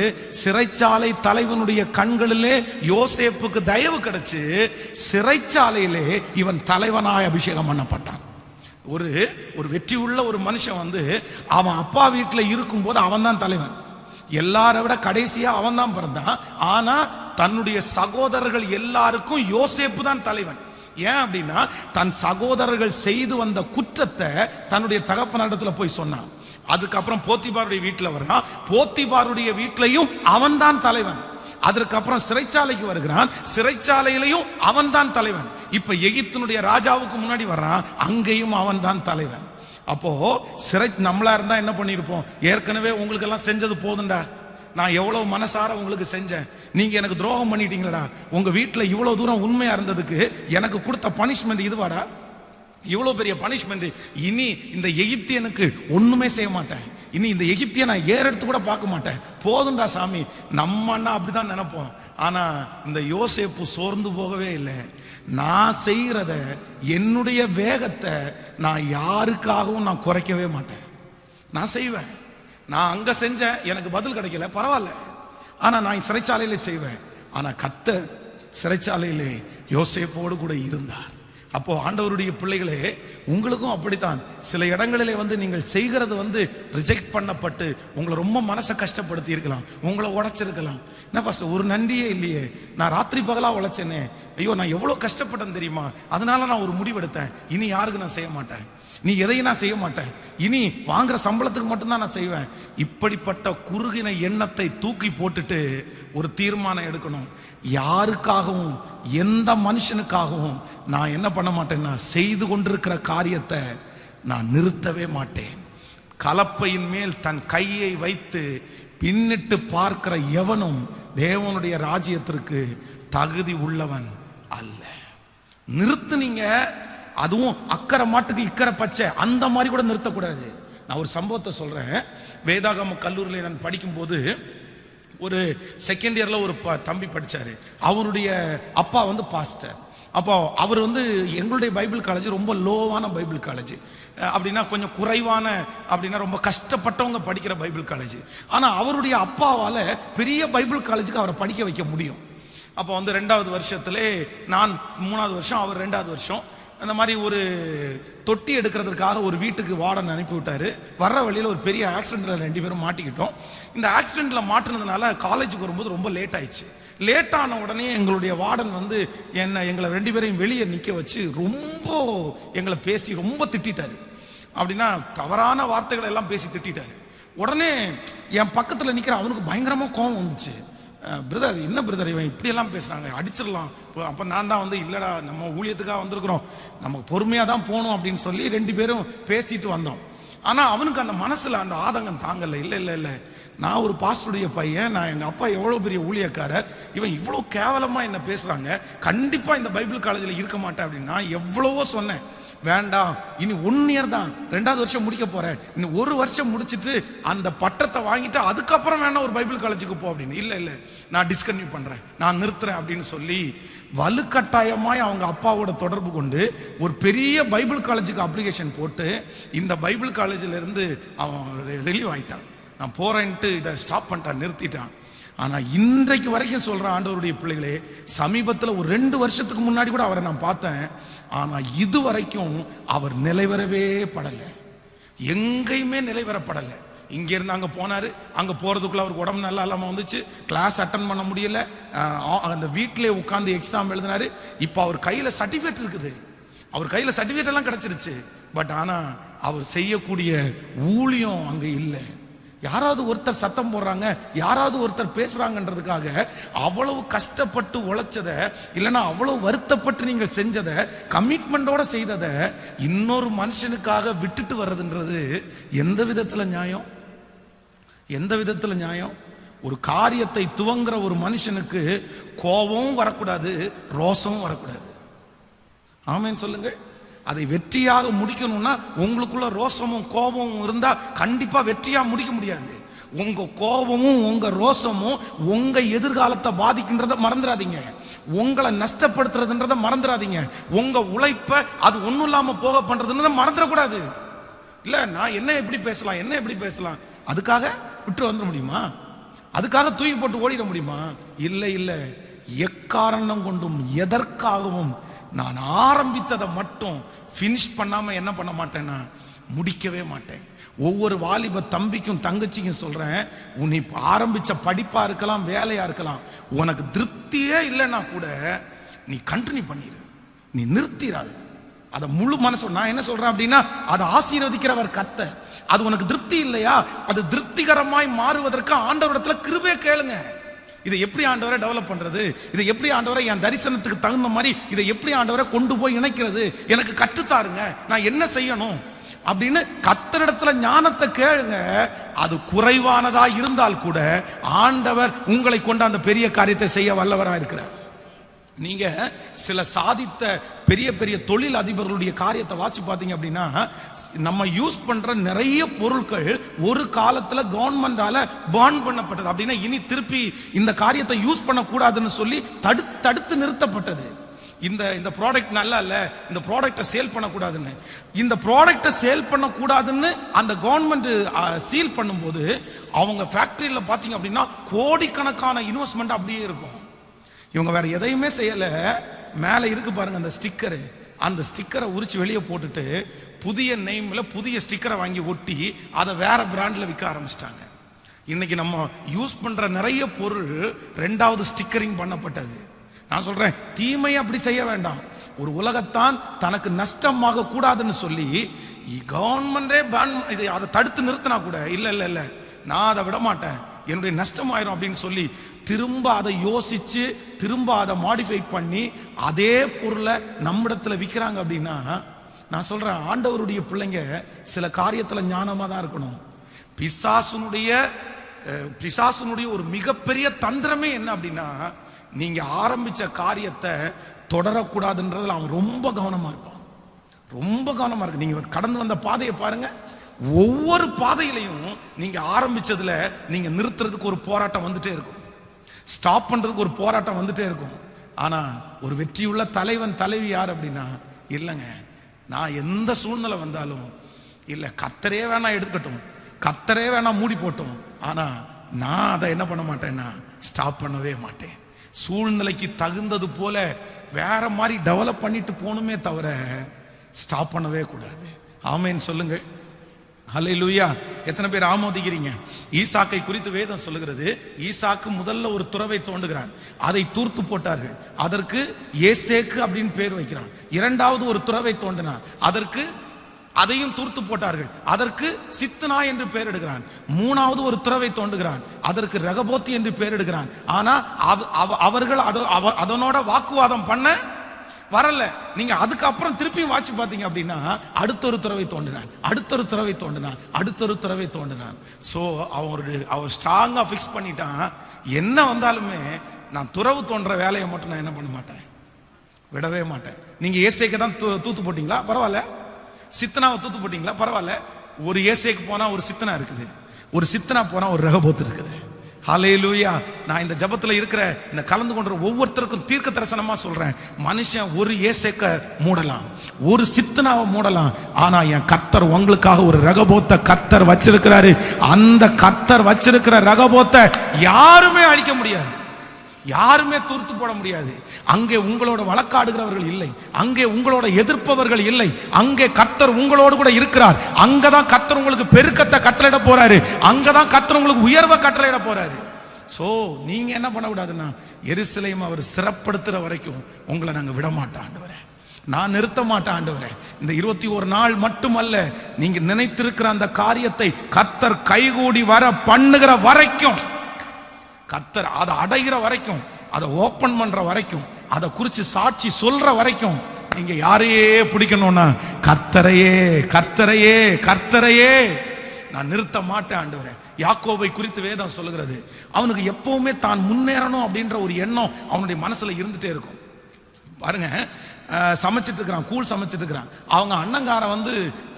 சிறைச்சாலை தலைவனுடைய கண்களிலே யோசேப்புக்கு தயவு கிடைச்சு சிறைச்சாலையிலே இவன் தலைவனாய் அபிஷேகம் பண்ணப்பட்டான். ஒரு வெற்றி உள்ள ஒரு மனுஷன் வந்து அவன் அப்பா வீட்டில் இருக்கும் போது அவன் தான் தலைவன், எல்லாரை விட கடைசியா அவன் தான் பிறந்தான். ஆனா தன்னுடைய சகோதரர்கள் எல்லாருக்கும் யோசேப்பு தான் தலைவன். ஏன் அப்படின்னா தன் சகோதரர்கள் செய்து வந்த குற்றத்தை தன்னுடைய தகப்பனிடத்துல போய் சொன்னான். அதுக்கப்புறம் போத்திபாருடைய வீட்டில் வர்றான். போத்திபாருடைய வீட்டிலையும் அவன் தான் தலைவன். அதற்கப்புறம் சிறைச்சாலைக்கு வருகிறான். சிறைச்சாலையிலையும் அவன் தான் தலைவன். இப்ப எகிப்தினுடைய ராஜாவுக்கு முன்னாடி வர்றான். அங்கேயும் அவன் தான் தலைவன். அப்போ நம்மளா இருந்தா என்ன பண்ணிருப்போம்? ஏற்கனவே உங்களுக்கு எல்லாம் செஞ்சது போதுண்டா, நான் எவ்வளவு மனசார உங்களுக்கு செஞ்சேன், நீங்க எனக்கு துரோகம் பண்ணிட்டீங்களா, உங்க வீட்டுல இவ்வளவு தூரம் உண்மையா இருந்ததுக்கு எனக்கு கொடுத்த பனிஷ்மெண்ட் இதுவாடா, இவ்வளவு பெரிய பனிஷ்மெண்ட், இனி இந்த எகிப்தியனுக்கு ஒண்ணுமே செய்ய மாட்டேன், இனி இந்த எகிப்திய நான் ஏறெடுத்து கூட பார்க்க மாட்டேன், போதுண்டா சாமி. நம்ம அண்ணா அப்படிதான் நினைப்போம். ஆனா இந்த யோசேப்பு சோர்ந்து போகவே இல்லை. நான் செய்யறத, என்னுடைய வேகத்தை நான் யாருக்காகவும் நான் குறைக்கவே மாட்டேன். நான் செய்வேன். நான் அங்க செஞ்சேன், எனக்கு பதில் கிடைக்கல, பரவாயில்ல, ஆனா நான் சிறைச்சாலையில செய்வேன். ஆனா கர்த்தர் சிறைச்சாலையிலே யோசேப்போடு கூட இருந்தார். அப்போ ஆண்டவருடைய பிள்ளைகளே, உங்களுக்கும் அப்படித்தான். சில இடங்களிலே நீங்கள் செய்கிறது ரிஜெக்ட் பண்ணப்பட்டு உங்களை ரொம்ப மனசை கஷ்டப்படுத்தி இருக்கலாம், உங்களை உடைச்சிருக்கலாம். என்ன பாஸ்டர், ஒரு நன்றியே இல்லையே, நான் ராத்திரி பகலா உழைச்சேனே, ஐயோ நான் எவ்வளவு கஷ்டப்பட்டேன் தெரியுமா, அதனால நான் ஒரு முடிவெடுத்தேன், இனி யாருக்கு நான் செய்ய மாட்டேன், நீ எதையும் நான் செய்ய மாட்டேன், இனி வாங்குற சம்பளத்துக்கு மட்டும்தான் நான் செய்வேன். இப்படிப்பட்ட குறுகின எண்ணத்தை தூக்கி போட்டுட்டு ஒரு தீர்மானம் எடுக்கணும். யாருக்காகவும் எந்த மனுஷனுக்காகவும் நான் என்ன பண்ண மாட்டேன்னா, செய்து கொண்டிருக்கிற காரியத்தை நான் நிறுத்தவே மாட்டேன். கலப்பையின் மேல் தன் கையை வைத்து பின்னிட்டு பார்க்கிற எவனும் தேவனுடைய ராஜ்யத்திற்கு தகுதி உள்ளவன் அல்ல. நிறுத்துனீங்க, அதுவும் அக்கறை மாட்டுக்கு இக்கரை பச்சை, அந்த மாதிரி கூட நிறுத்தக்கூடாது. நான் ஒரு சம்பவத்தை சொல்றேன். வேதாகம கல்லூரியில் நான் படிக்கும்போது ஒரு செகண்ட் இயர்ல ஒரு தம்பி படிச்சாரு. அவருடைய அப்பா பாஸ்டர். அப்போ அவர் எங்களுடைய பைபிள் காலேஜ் ரொம்ப லோவான பைபிள் காலேஜ், அப்படின்னா கொஞ்சம் குறைவான, அப்படின்னா ரொம்ப கஷ்டப்பட்டவங்க படிக்கிற பைபிள் காலேஜ். ஆனா அவருடைய அப்பாவால பெரிய பைபிள் காலேஜுக்கு அவரை படிக்க வைக்க முடியும். அப்போ 2வது வருஷத்திலே நான் 3வது வருஷம், அவர் 2வது வருஷம். அந்த மாதிரி ஒரு தொட்டி எடுக்கிறதுக்காக ஒரு வீட்டுக்கு வார்டன் அனுப்பி விட்டாரு. வர்ற வழியில் ஒரு பெரிய ஆக்சிடென்ட்ல 2 பேரும் மாட்டிக்கிட்டோம். இந்த ஆக்சிடென்ட்ல மாட்டினதுனால காலேஜுக்கு வரும்போது ரொம்ப லேட் ஆயிடுச்சு. லேட் ஆன உடனே எங்களுடைய வார்டன் எங்களை 2 பேரையும் வெளியே நிற்க வச்சு ரொம்ப எங்களை பேசி ரொம்ப திட்டாரு. அப்படின்னா தவறான வார்த்தைகளை எல்லாம் பேசி திட்டாரு. உடனே என் பக்கத்தில் நிற்கிற அவனுக்கு பயங்கரமாக கோபம் வந்துச்சு. பிரதர், என்ன பிரதர் இவன் இப்படியெல்லாம் பேசுகிறாங்க, அடிச்சிடலாம். அப்போ நான் தான் இல்லைடா, நம்ம ஊழியத்துக்காக வந்திருக்கிறோம், நமக்கு பொறுமையாக தான் போகணும் அப்படின்னு சொல்லி 2 பேரும் பேசிட்டு வந்தோம். ஆனால் அவனுக்கு அந்த மனசில் அந்த ஆதங்கம் தாங்கலை. இல்லை இல்லை இல்லை, நான் ஒரு பாஸ்டருடைய பையன், நான் எங்கள் அப்பா எவ்வளோ பெரிய ஊழியக்காரர், இவன் இவ்வளோ கேவலமாக என்ன பேசுகிறாங்க, கண்டிப்பாக இந்த பைபிள் காலேஜில் இருக்க மாட்டேன் அப்படின்னு நான் எவ்வளவோ சொன்னேன். வேண்டாம், இனி 1 இயர் தான், 2வது வருஷம் முடிக்க போறேன், இன்னும் 1 வருஷம் முடிச்சுட்டு அந்த பட்டத்தை வாங்கிட்டு அதுக்கப்புறம் வேணா ஒரு பைபிள் காலேஜுக்கு போ அப்படின்னு. இல்லை இல்லை, நான் டிஸ்கன்டினியூ பண்றேன், நான் நிறுத்துறேன் அப்படின்னு சொல்லி வலுக்கட்டாயமாய் அவங்க அப்பாவோட தொடர்பு கொண்டு ஒரு பெரிய பைபிள் காலேஜுக்கு அப்ளிகேஷன் போட்டு இந்த பைபிள் காலேஜில் இருந்து அவன் ரிலீவ் ஆயிட்டான். நான் போறேன்ட்டு இதை ஸ்டாப் பண்ணிட்டான், நிறுத்திட்டான். ஆனா இன்றைக்கு வரைக்கும் சொல்ற ஆண்டவருடைய பிள்ளைகளே, சமீபத்தில் ஒரு 2 வருஷத்துக்கு முன்னாடி கூட அவரை நான் பார்த்தேன். ஆனா இது வரைக்கும் அவர் நிலைவரவே படலை, எங்கேயுமே நிலைவரப்படலை. இங்க இருந்து அங்க போனாரு, அங்க போறதுக்குள்ள அவருக்கு உடம்பு நல்லா இல்லாம வந்துச்சு, கிளாஸ் அட்டன் பண்ண முடியல, அந்த வீட்டிலே உட்கார்ந்து எக்ஸாம் எழுதினாரு. இப்போ அவர் கையில சர்டிபிகேட் இருக்குது, அவர் கையில சர்டிபிகேட் எல்லாம் கிடைச்சிருச்சு. பட் ஆனா அவர் செய்யக்கூடிய ஊழியம் அங்க இல்லை. யாராவது ஒருத்தர் சத்தம் போடுறாங்க, யாராவது ஒருத்தர் பேசுறாங்கன்றதுக்காக அவ்வளவு கஷ்டப்பட்டு உழைச்சதை, இல்லைன்னா அவ்வளவு வருத்தப்பட்டு நீங்கள் செஞ்சதை, கமிட்மெண்டோட செய்ததை இன்னொரு மனுஷனுக்காக விட்டுட்டு வர்றதுன்றது எந்த விதத்துல நியாயம்? எந்த விதத்துல நியாயம்? ஒரு காரியத்தை துவங்குற ஒரு மனுஷனுக்கு கோபமும் வரக்கூடாது, ரோசமும் வரக்கூடாது. ஆமேன்னு சொல்லுங்க. அதை வெற்றியாக முடிக்கணும்னா உங்களுக்குள்ள ரோசமும் கோபமும் இருந்தா கண்டிப்பா வெற்றியா முடிக்க முடியாது. உங்க கோபமும் உங்க ரோசமும் உங்க எதிர்காலத்தை பாதிக்கின்றத மறந்துடாதீங்க, உங்களை நஷ்டப்படுத்துறதுன்றத மறந்துடாதீங்க, உங்க உழைப்ப அது ஒண்ணும் இல்லாம போக பண்றதுன்றத மறந்துடக்கூடாது. இல்ல நான் என்ன எப்படி பேசலாம், என்ன எப்படி பேசலாம், அதுக்காக விட்டு வந்துட முடியுமா? அதுக்காக தூக்கி போட்டு ஓடிட முடியுமா? இல்லை இல்லை, எக்காரணம் கொண்டும் எதற்காகவும் நான் ஆரம்பித்ததை மட்டும் ஃபினிஷ் பண்ணாம என்ன பண்ண மாட்டேன்னா முடிக்கவே மாட்டேன். ஒவ்வொரு வாலிப தம்பிக்கும் தங்கச்சிக்கும் சொல்றேன், உன்னை ஆரம்பிச்ச படிப்பா இருக்கலாம், வேலையா இருக்கலாம், உனக்கு திருப்தியே இல்லைன்னா கூட நீ கண்டினியூ பண்ணிரு, நீ நிறுத்திடாது. அதை முழு மனசு. நான் என்ன சொல்றேன் அப்படின்னா, அதை ஆசீர்வதிக்கிறவர் கர்த்தர். அது உனக்கு திருப்தி இல்லையா, அது திருப்திகரமாய் மாறுவதற்கு ஆண்டவரிடத்துல கிருபையை கேளுங்க. இதை எப்படி ஆண்டவரை டெவலப் பண்றது, இதை எப்படி ஆண்டவரை என் தரிசனத்துக்கு தகுந்த மாதிரி இதை எப்படி ஆண்டவரை கொண்டு போய் இணைக்கிறது, எனக்கு கற்றுத்தாருங்க, நான் என்ன செய்யணும் அப்படின்னு கர்த்தரிடத்துல ஞானத்தை கேளுங்க. அது குறைவானதா இருந்தால் கூட ஆண்டவர் உங்களை கொண்டு அந்த பெரிய காரியத்தை செய்ய வல்லவராக இருக்கிறார். நீங்க சில சாதித்த பெரிய பெரிய தொழில் அதிபர்களுடைய காரியத்தை வாட்சி பார்த்தீங்க அப்படின்னா, நம்ம யூஸ் பண்ற நிறைய பொருட்கள் ஒரு காலத்துல கவர்மெண்டால பான் பண்ணப்பட்டது. அப்படின்னா இனி திருப்பி இந்த காரியத்தை யூஸ் பண்ணக்கூடாதுன்னு சொல்லி தடுத்து நிறுத்தப்பட்டது. இந்த ப்ராடக்ட் நல்லா இல்ல, இந்த ப்ராடக்டை சேல் பண்ணக்கூடாதுன்னு. இந்த ப்ராடக்டை சேல் பண்ணக்கூடாதுன்னு அந்த கவர்மெண்ட் சீல் பண்ணும்போது அவங்க ஃபேக்டரியில் பார்த்தீங்க அப்படின்னா கோடிக்கணக்கான இன்வெஸ்ட்மெண்ட் அப்படியே இருக்கும். இவங்க வேற எதையுமே செய்யல. மேலே இருக்கு பாருங்க அந்த ஸ்டிக்கரு, அந்த ஸ்டிக்கரை உரிச்சு வெளியே போட்டுட்டு புதிய நெய்ம்ல புதிய ஸ்டிக்கரை வாங்கி ஒட்டி அதை வேற பிராண்ட்ல விற்க ஆரம்பிச்சிட்டாங்க. இன்னைக்கு நம்ம யூஸ் பண்ற நிறைய பொருள் ரெண்டாவது ஸ்டிக்கரிங் பண்ணப்பட்டது. நான் சொல்றேன், தீமை அப்படி செய்ய வேண்டாம். ஒரு உலகத்தான் தனக்கு நஷ்டமாக கூடாதுன்னு சொல்லி கவர்மெண்டே இது அதை தடுத்து நிறுத்தினா கூட இல்ல இல்ல இல்ல நான் அதை விட மாட்டேன், என்னுடைய நஷ்டமாயிரும் அப்படின்னு சொல்லி திரும்ப அதை யோசிச்சு திரும்ப அதை மாடிஃபை பண்ணி அதே பொருளை நம்மிடத்துல விற்கிறாங்க. அப்படின்னா நான் சொல்றேன், ஆண்டவருடைய பிள்ளைங்க சில காரியத்துல ஞானமா தான் இருக்கணும். பிசாசுனுடைய ஒரு மிகப்பெரிய தந்திரமே என்ன அப்படின்னா, நீங்க ஆரம்பிச்ச காரியத்தை தொடரக்கூடாதுன்றதுல அவன் ரொம்ப கவனமா இருப்பான். ரொம்ப கவனமா இருக்கு. நீங்க கடந்து வந்த பாதையை பாருங்க, ஒவ்வொரு பாதையிலையும் நீங்க ஆரம்பிச்சதுல நீங்க நிறுத்துறதுக்கு ஒரு போராட்டம் வந்துட்டே இருக்கும், ஸ்டாப் பண்றதுக்கு ஒரு போராட்டம் வந்துட்டே இருக்கும். ஆனா ஒரு வெற்றியுள்ள தலைவன் தலைவி யார் அப்படின்னா, இல்லைங்க நான் எந்த சூழ்நிலை வந்தாலும் இல்ல கர்த்தரே வேணா எடுக்கட்டும், கர்த்தரே வேணா மூடி போட்டோம், ஆனா நான் அதை என்ன பண்ண மாட்டேன்னா ஸ்டாப் பண்ணவே மாட்டேன். சூழ்நிலைக்கு தகுந்தது போல வேற மாதிரி டெவலப் பண்ணிட்டு போகணுமே தவிர ஸ்டாப் பண்ணவே கூடாது. ஆமேன் சொல்லுங்க. ஹல்லேலூயா. எத்தனை பேர் ஆமோதிக்கிறீங்க? ஈசாக்கை குறித்து வேதம் சொல்லுகிறது, ஈசாக்கு முதல்ல ஒரு துறவை தோண்டுகிறான், அதை தூர்த்து போட்டார்கள், அதற்கு ஏசேக்கு அப்படின்னு பேர் வைக்கிறான். இரண்டாவது ஒரு துறவை தோண்டினான், அதற்கு அதையும் தூர்த்து போட்டார்கள், அதற்கு சித்னா என்று பெயர் எடுக்கிறான். மூணாவது ஒரு துறவை தோண்டுகிறான், அதற்கு ரகபோத்தி என்று பெயர் எடுக்கிறான். ஆனா அவர்கள் அதனோட வாக்குவாதம் பண்ண வரல. நீங்க அதுக்கப்புறம் திருப்பியும் வாட்சி பார்த்தீங்க அப்படின்னா அடுத்தொரு துறவை தோண்டினான், அடுத்தொரு துறவை தோண்டினான், அடுத்தொரு துறவை தோண்டினான். ஸோ அவர் ஸ்ட்ராங்கா ஃபிக்ஸ் பண்ணிட்டான், என்ன வந்தாலுமே நான் துறவு தோன்ற வேலையை மட்டும் நான் என்ன பண்ண மாட்டேன், விடவே மாட்டேன். நீங்க ஏசேக்கு தான் தூத்து போட்டீங்களா பரவாயில்ல, சித்தனாவை தூத்து போட்டீங்களா பரவாயில்ல, ஒரு ஏசேக்கு போனா ஒரு சித்தனா இருக்குது, ஒரு சித்தனா போனா ஒரு ரகபோத்து இருக்குது. ஹல்லேலூயா. நான் இந்த ஜபத்துல இருக்கிற இந்த கலந்து கொண்ட ஒவ்வொருத்தருக்கும் தீர்க்க தரிசனமா சொல்றேன், மனுஷன் ஒரு ஏசேக்க மூடலாம், ஒரு சித்தனாவை மூடலாம், ஆனா என் கர்த்தர் உங்களுக்காக ஒரு ரகபோத்த கர்த்தர் வச்சிருக்கிறாரு. அந்த கர்த்தர் வச்சிருக்கிற ரகபோத்தை யாருமே அழிக்க முடியாது, யாருமே தூர்த்து போட முடியாது. அங்கே உங்களோட வழக்காடுகிறவர்கள் இல்லை, அங்கே உங்களோட எதிர்ப்பவர்கள் இல்லை, அங்கே கர்த்தர் உங்களோடு கூட இருக்கிறார். அங்கதான் கர்த்தர் உங்களுக்கு பெருக்கத்தை கட்டளையிட போறாரு, அங்கதான் கர்த்தர் உங்களுக்கு உயர்வை கட்டளையிட போறாரு. சோ நீங்க என்ன பண்ண கூடாதுன்னா, எருசலேம் அவர் சிறப்படுத்துற வரைக்கும் உங்களை நாங்க விட மாட்டோம் ஆண்டவரே, நான் நிறுத்த மாட்டேன் ஆண்டவரே. இந்த 21 நாள் மட்டுமல்ல, நீங்க நினைத்திருக்கிற அந்த காரியத்தை கர்த்தர் கைகூடி வர பண்ணுகிற வரைக்கும், கர்த்தர் அதை அடைகிற வரைக்கும், அதை ஓபன் பண்ற வரைக்கும், அதை குறித்து சாட்சி சொல்ற வரைக்கும் நீங்க யாரையே பிடிக்கணும்னா கர்த்தரையே கர்த்தரையே கர்த்தரையே நான் நிறுத்த மாட்டேன் ஆண்டவரே. யாக்கோபை குறித்து வேதம் சொல்லுகிறது, அவனுக்கு எப்பவுமே தான் முன்னேறணும் அப்படின்ற ஒரு எண்ணம் அவனுடைய மனசுல இருந்துட்டே இருக்கும். பாருங்க, சமைச்சிட்டு இருக்கிறான், கூழ் சமைச்சிட்டு இருக்கிறான், அவங்க அண்ணங்காரன் வந்து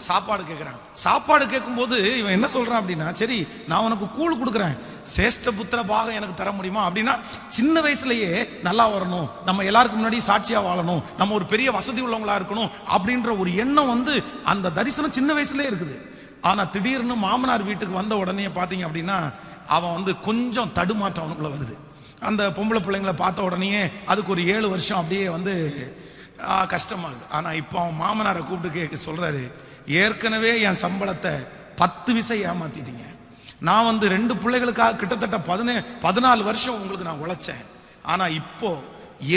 சாப்பாடு கேட்கிறான். சாப்பாடு கேட்கும்போது இவன் என்ன சொல்றான் அப்படின்னா, சரி நான் உனக்கு கூழ் கொடுக்குறேன், சேஷ்ட புத்திர பாகம் எனக்கு தர முடியுமா அப்படின்னா, சின்ன வயசுலயே நல்லா வரணும், நம்ம எல்லாருக்கும் முன்னாடி சாட்சியா வாழணும், நம்ம ஒரு பெரிய வசதி உள்ளவங்களா இருக்கணும் அப்படின்ற ஒரு எண்ணம் வந்து அந்த தரிசனம் சின்ன வயசுலயே இருக்குது. ஆனா திடீர்னு மாமனார் வீட்டுக்கு வந்த உடனே பாத்தீங்க அப்படின்னா அவன் வந்து கொஞ்சம் தடுமாற்றம் அவனுக்குள்ள வருது. அந்த பொம்பளை பிள்ளைங்களை பார்த்த உடனே அதுக்கு ஒரு 7 வருஷம் அப்படியே வந்து கஷ்டமாகுது. ஆனா இப்போ அவன் மாமனாரை கூப்பிட்டு சொல்றாரு, ஏற்கனவே என் சம்பளத்தை 10 விசை ஏமாத்திட்டீங்க, நான் வந்து 2 பிள்ளைகளுக்காக கிட்டத்தட்ட 14 வருஷம் உங்களுக்கு நான் உழைச்சேன், ஆனா இப்போ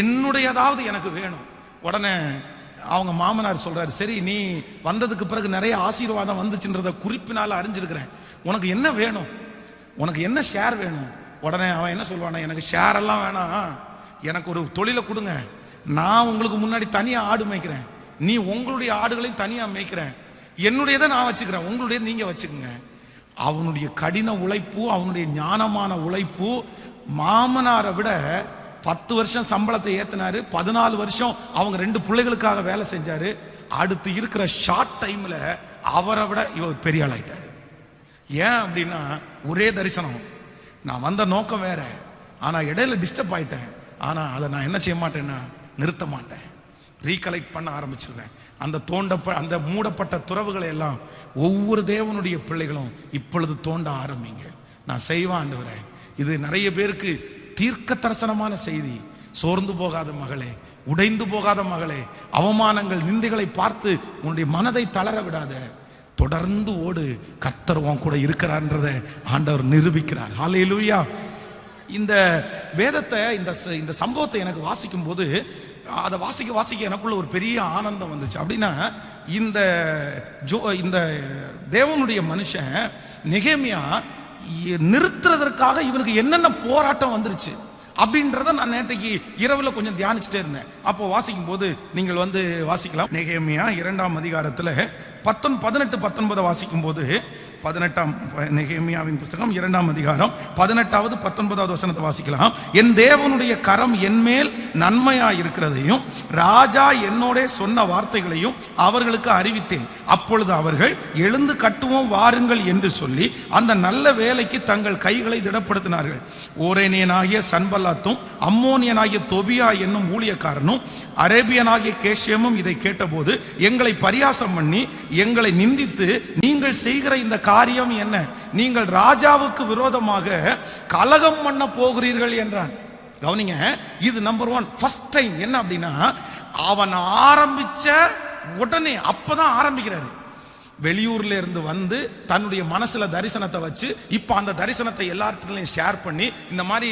என்னுடையதாவது எனக்கு வேணும். உடனே அவங்க மாமனார் சொல்றாரு, சரி நீ வந்ததுக்கு பிறகு நிறைய ஆசீர்வாதம் வந்துச்சுன்றத குறிப்பினால அறிஞ்சிருக்கிறேன், உனக்கு என்ன வேணும், உனக்கு என்ன ஷேர் வேணும்? உடனே அவன் என்ன சொல்லுவானா, எனக்கு ஷேர் எல்லாம் வேணாம், எனக்கு ஒரு தொழிலை கொடுங்க, நான் உங்களுக்கு முன்னாடி தனியா ஆடு மேய்க்கிறேன், நீ உங்களுடைய ஆடுகளையும் தனியா மேய்க்கிறேன், என்னுடையதை நான் வச்சுக்கிறேன், உங்களுடைய நீங்க வச்சுக்கோங்க. அவனுடைய கடின உழைப்பு, அவனுடைய ஞானமான உழைப்பு மாமனாரை விட 10 வருஷம் சம்பளத்தை ஏத்தினாரு, 14 வருஷம் அவங்க 2 பிள்ளைகளுக்காக வேலை செஞ்சாரு. அடுத்து இருக்கிற ஷார்ட் டைம்ல அவரை விட இவர் பெரிய ஆளாயிட்டாரு. ஏன் அப்படின்னா ஒரே தரிசனம், நான் வந்த நோக்கம் வேற, ஆனா இடையில டிஸ்டர்ப் ஆயிட்டேன். ஆனா அதை நான் என்ன செய்ய மாட்டேன்னா நிறுத்த மாட்டேன், ரீகலெக்ட் பண்ண ஆரம்பிச்சிருவேன். அந்த மூடப்பட்ட துறவுகளை எல்லாம் ஒவ்வொரு தேவனுடைய பிள்ளைகளும் இப்பொழுது தோண்ட ஆரம்பிங்க. நான் செய்வேன் ஆண்டவரே. இது நிறைய பேருக்கு தீர்க்க தரிசனமான செய்தி. சோர்ந்து போகாத மகளே, உடைந்து போகாத மகளே, அவமானங்கள் நிந்தைகளை பார்த்து உன்னுடைய மனதை தளர விடாத, தொடர்ந்து ஓடு, கர்த்தர் உன் கூட இருக்கிறார்ன்றத ஆண்டவர் நிரூபிக்கிறார். ஹல்லேலூயா. இந்த வேதத்தை, இந்த சம்பவத்தை எனக்கு வாசிக்கும் போது, அதை வாசிக்க எனக்குள்ள ஒரு பெரிய ஆனந்தம் வந்துச்சு. அப்படின்னா இந்த தேவனுடைய மனுஷன் நெகேமியா நிறுத்துறதற்காக இவனுக்கு என்னென்ன போராட்டம் வந்துருச்சு அப்படின்றத நான் நேற்றைக்கு இரவுல கொஞ்சம் தியானிச்சுட்டே இருந்தேன். அப்போ வாசிக்கும் போது நீங்கள் வாசிக்கலாம். நெகேமியா 2ஆம் அதிகாரத்துல 18, 19 வாசிக்கும் போது, 18ஆம் நெகேமியாவின் புஸ்தகம் 2ஆம் அதிகாரம் 18வது 19வது வசனத்தை வாசிக்கலாம். என் தேவனுடைய கரம் என்மேல் நன்மையா இருக்கிறதையும் ராஜா என்னோட சொன்ன வார்த்தைகளையும் அவர்களுக்கு அறிவித்தேன். அப்பொழுது அவர்கள் எழுந்து கட்டுவோம் வாருங்கள் என்று சொல்லி அந்த நல்ல வேலைக்கு தங்கள் கைகளை திடப்படுத்தினார்கள். ஓரேனியனாகிய சன்பல்லாத்தும் அம்மோனியனாகிய தொபியா என்னும் ஊழியக்காரனும் அரேபியனாகிய கேஷியமும் இதை கேட்டபோது எங்களை பரியாசம் பண்ணி எங்களை நிந்தித்து, நீங்கள் செய்கிற இந்த காரியம் என்ன, நீங்கள் ராஜாவுக்கு விரோதமாக கலகம் பண்ண போகிறீர்கள் என்றான். கவனிங்க, இது நம்பர் 1 ஃபர்ஸ்ட் டைம். என்ன அப்படின்னா, அவன் ஆரம்பிச்ச உடனே அப்பதான் ஆரம்பிக்கிறாரு. வெளியூர்ல இருந்து வந்து தன்னுடைய மனசுல தரிசனத்தை வச்சு, இப்ப அந்த தரிசனத்தை எல்லாத்துலயும் ஷேர் பண்ணி, இந்த மாதிரி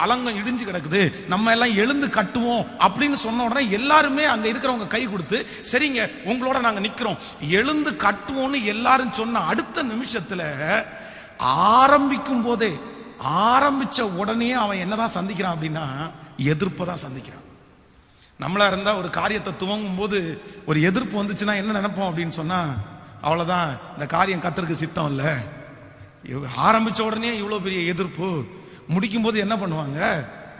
அலங்கம் இடிஞ்சு கிடக்குது, நம்ம எல்லாம் எழுந்து கட்டுவோம் அப்படின்னு சொன்ன உடனே எல்லாருமே அங்க இருக்கிறவங்க கை கொடுத்து, சரிங்க உங்களோட நாங்க நிக்கிறோம், எழுந்து கட்டுவோம்னு எல்லாரும் சொன்ன அடுத்த நிமிஷத்துல ஆரம்பிக்கும் போதே, ஆரம்பிச்ச உடனே அவன் என்னதான் சந்திக்கிறான் அப்படின்னா எதிர்ப்பை தான் சந்திக்கிறான். நம்மளா இருந்தா ஒரு காரியத்தை துவங்கும் போது ஒரு எதிர்ப்பு வந்துச்சுன்னா என்ன நினைப்போம் அப்படின்னு சொன்னா, அவ்வளவுதான், இந்த காரியம் கர்த்தருக்கு சித்தம் இல்லை. ஆரம்பிச்ச உடனே இவ்வளவு பெரிய எதிர்ப்பு, முடிக்கும் போது என்ன பண்ணுவாங்க,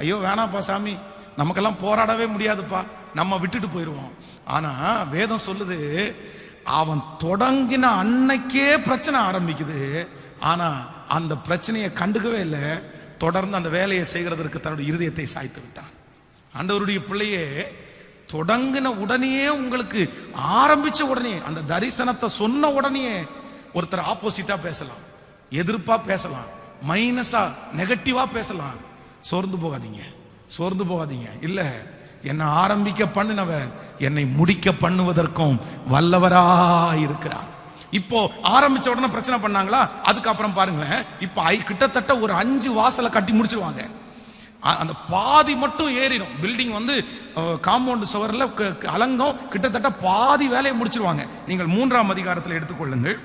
ஐயோ வேணாப்பா சாமி, நமக்கெல்லாம் போராடவே முடியாதுப்பா, நம்ம விட்டுட்டு போயிடுவோம். ஆனா வேதம் சொல்லுது, அவன் தொடங்கின அன்னைக்கே பிரச்சனை ஆரம்பிக்குது. ஆனா அந்த பிரச்சனையை கண்டுக்கவே இல்லை, தொடர்ந்து அந்த வேலையை செய்கிறதற்கு தன்னுடைய இருதயத்தை சாய்த்து விட்டான். ஆண்டவருடைய பிள்ளையே, தொடங்கின உடனே, உங்களுக்கு ஆரம்பிச்ச உடனே, அந்த தரிசனத்தை சொன்ன உடனே ஒருத்தர் ஆப்போசிட்டா பேசலாம், எதிர்ப்பா பேசலாம், மைனஸா நெகட்டிவா பேசலாம். சோர்ந்து போகாதீங்க, சோர்ந்து போகாதீங்க. இல்ல, என்னை ஆரம்பிக்க பண்ணினவர் என்னை முடிக்க பண்ணுவதற்கும் வல்லவரா இருக்கிறார். இப்போ ஆரம்பிச்ச உடனே பிரச்சனை பண்ணாங்களா, அதுக்கப்புறம் பாருங்களேன், இப்ப கிட்டத்தட்ட ஒரு 5 வாசலை கட்டி முடிச்சிருவாங்க. அந்த பாதி மட்டும் ஏறிடும். பில்டிங் காம்பவுண்ட் சுவர்ல அலங்கம் கிட்டத்தட்ட பாதி வேலையை முடிச்சிருவாங்க. நீங்கள் 3ஆம் அதிகாரத்தில் எடுத்துக்கொள்ளுங்கள்.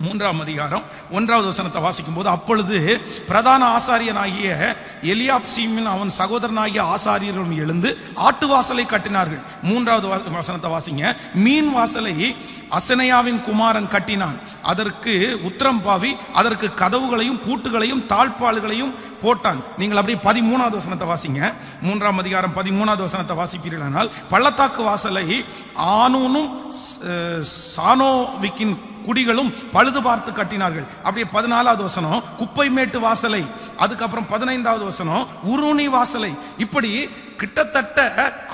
3ஆம் அதிகாரம் 1வது வசனத்தை வாசிக்கும் போது, அப்பொழுது பிரதான ஆசாரியனாகிய எலியாப்சீமின் அவன் சகோதரனாகிய ஆசாரியரும் எழுந்து ஆட்டு வாசலை கட்டினார்கள். 3வது வசனத்தை வாசிங்க. மீன் வாசலை அசனையாவின் குமாரன் கட்டினான், அதற்கு உத்திரம் பாவி, அதற்கு கதவுகளையும் பூட்டுகளையும் தாழ்பால்களையும் போட்டான். நீங்கள் அப்படியே 13வது வசனத்தை வாசிங்க. 3ஆம் அதிகாரம் 13வது வசனத்தை வாசிப்பீர்களானால், பள்ளத்தாக்கு வாசலை ஆனூனும் சானோவிக்கின் குடிகளும் பழுது பார்த்து கட்டினார்கள். அப்படியே 14வது வசனம் குப்பை மேட்டு வாசலை, அதுக்கப்புறம் 15வது வசனம் உருணி வாசலை. இப்படி கிட்டத்தட்ட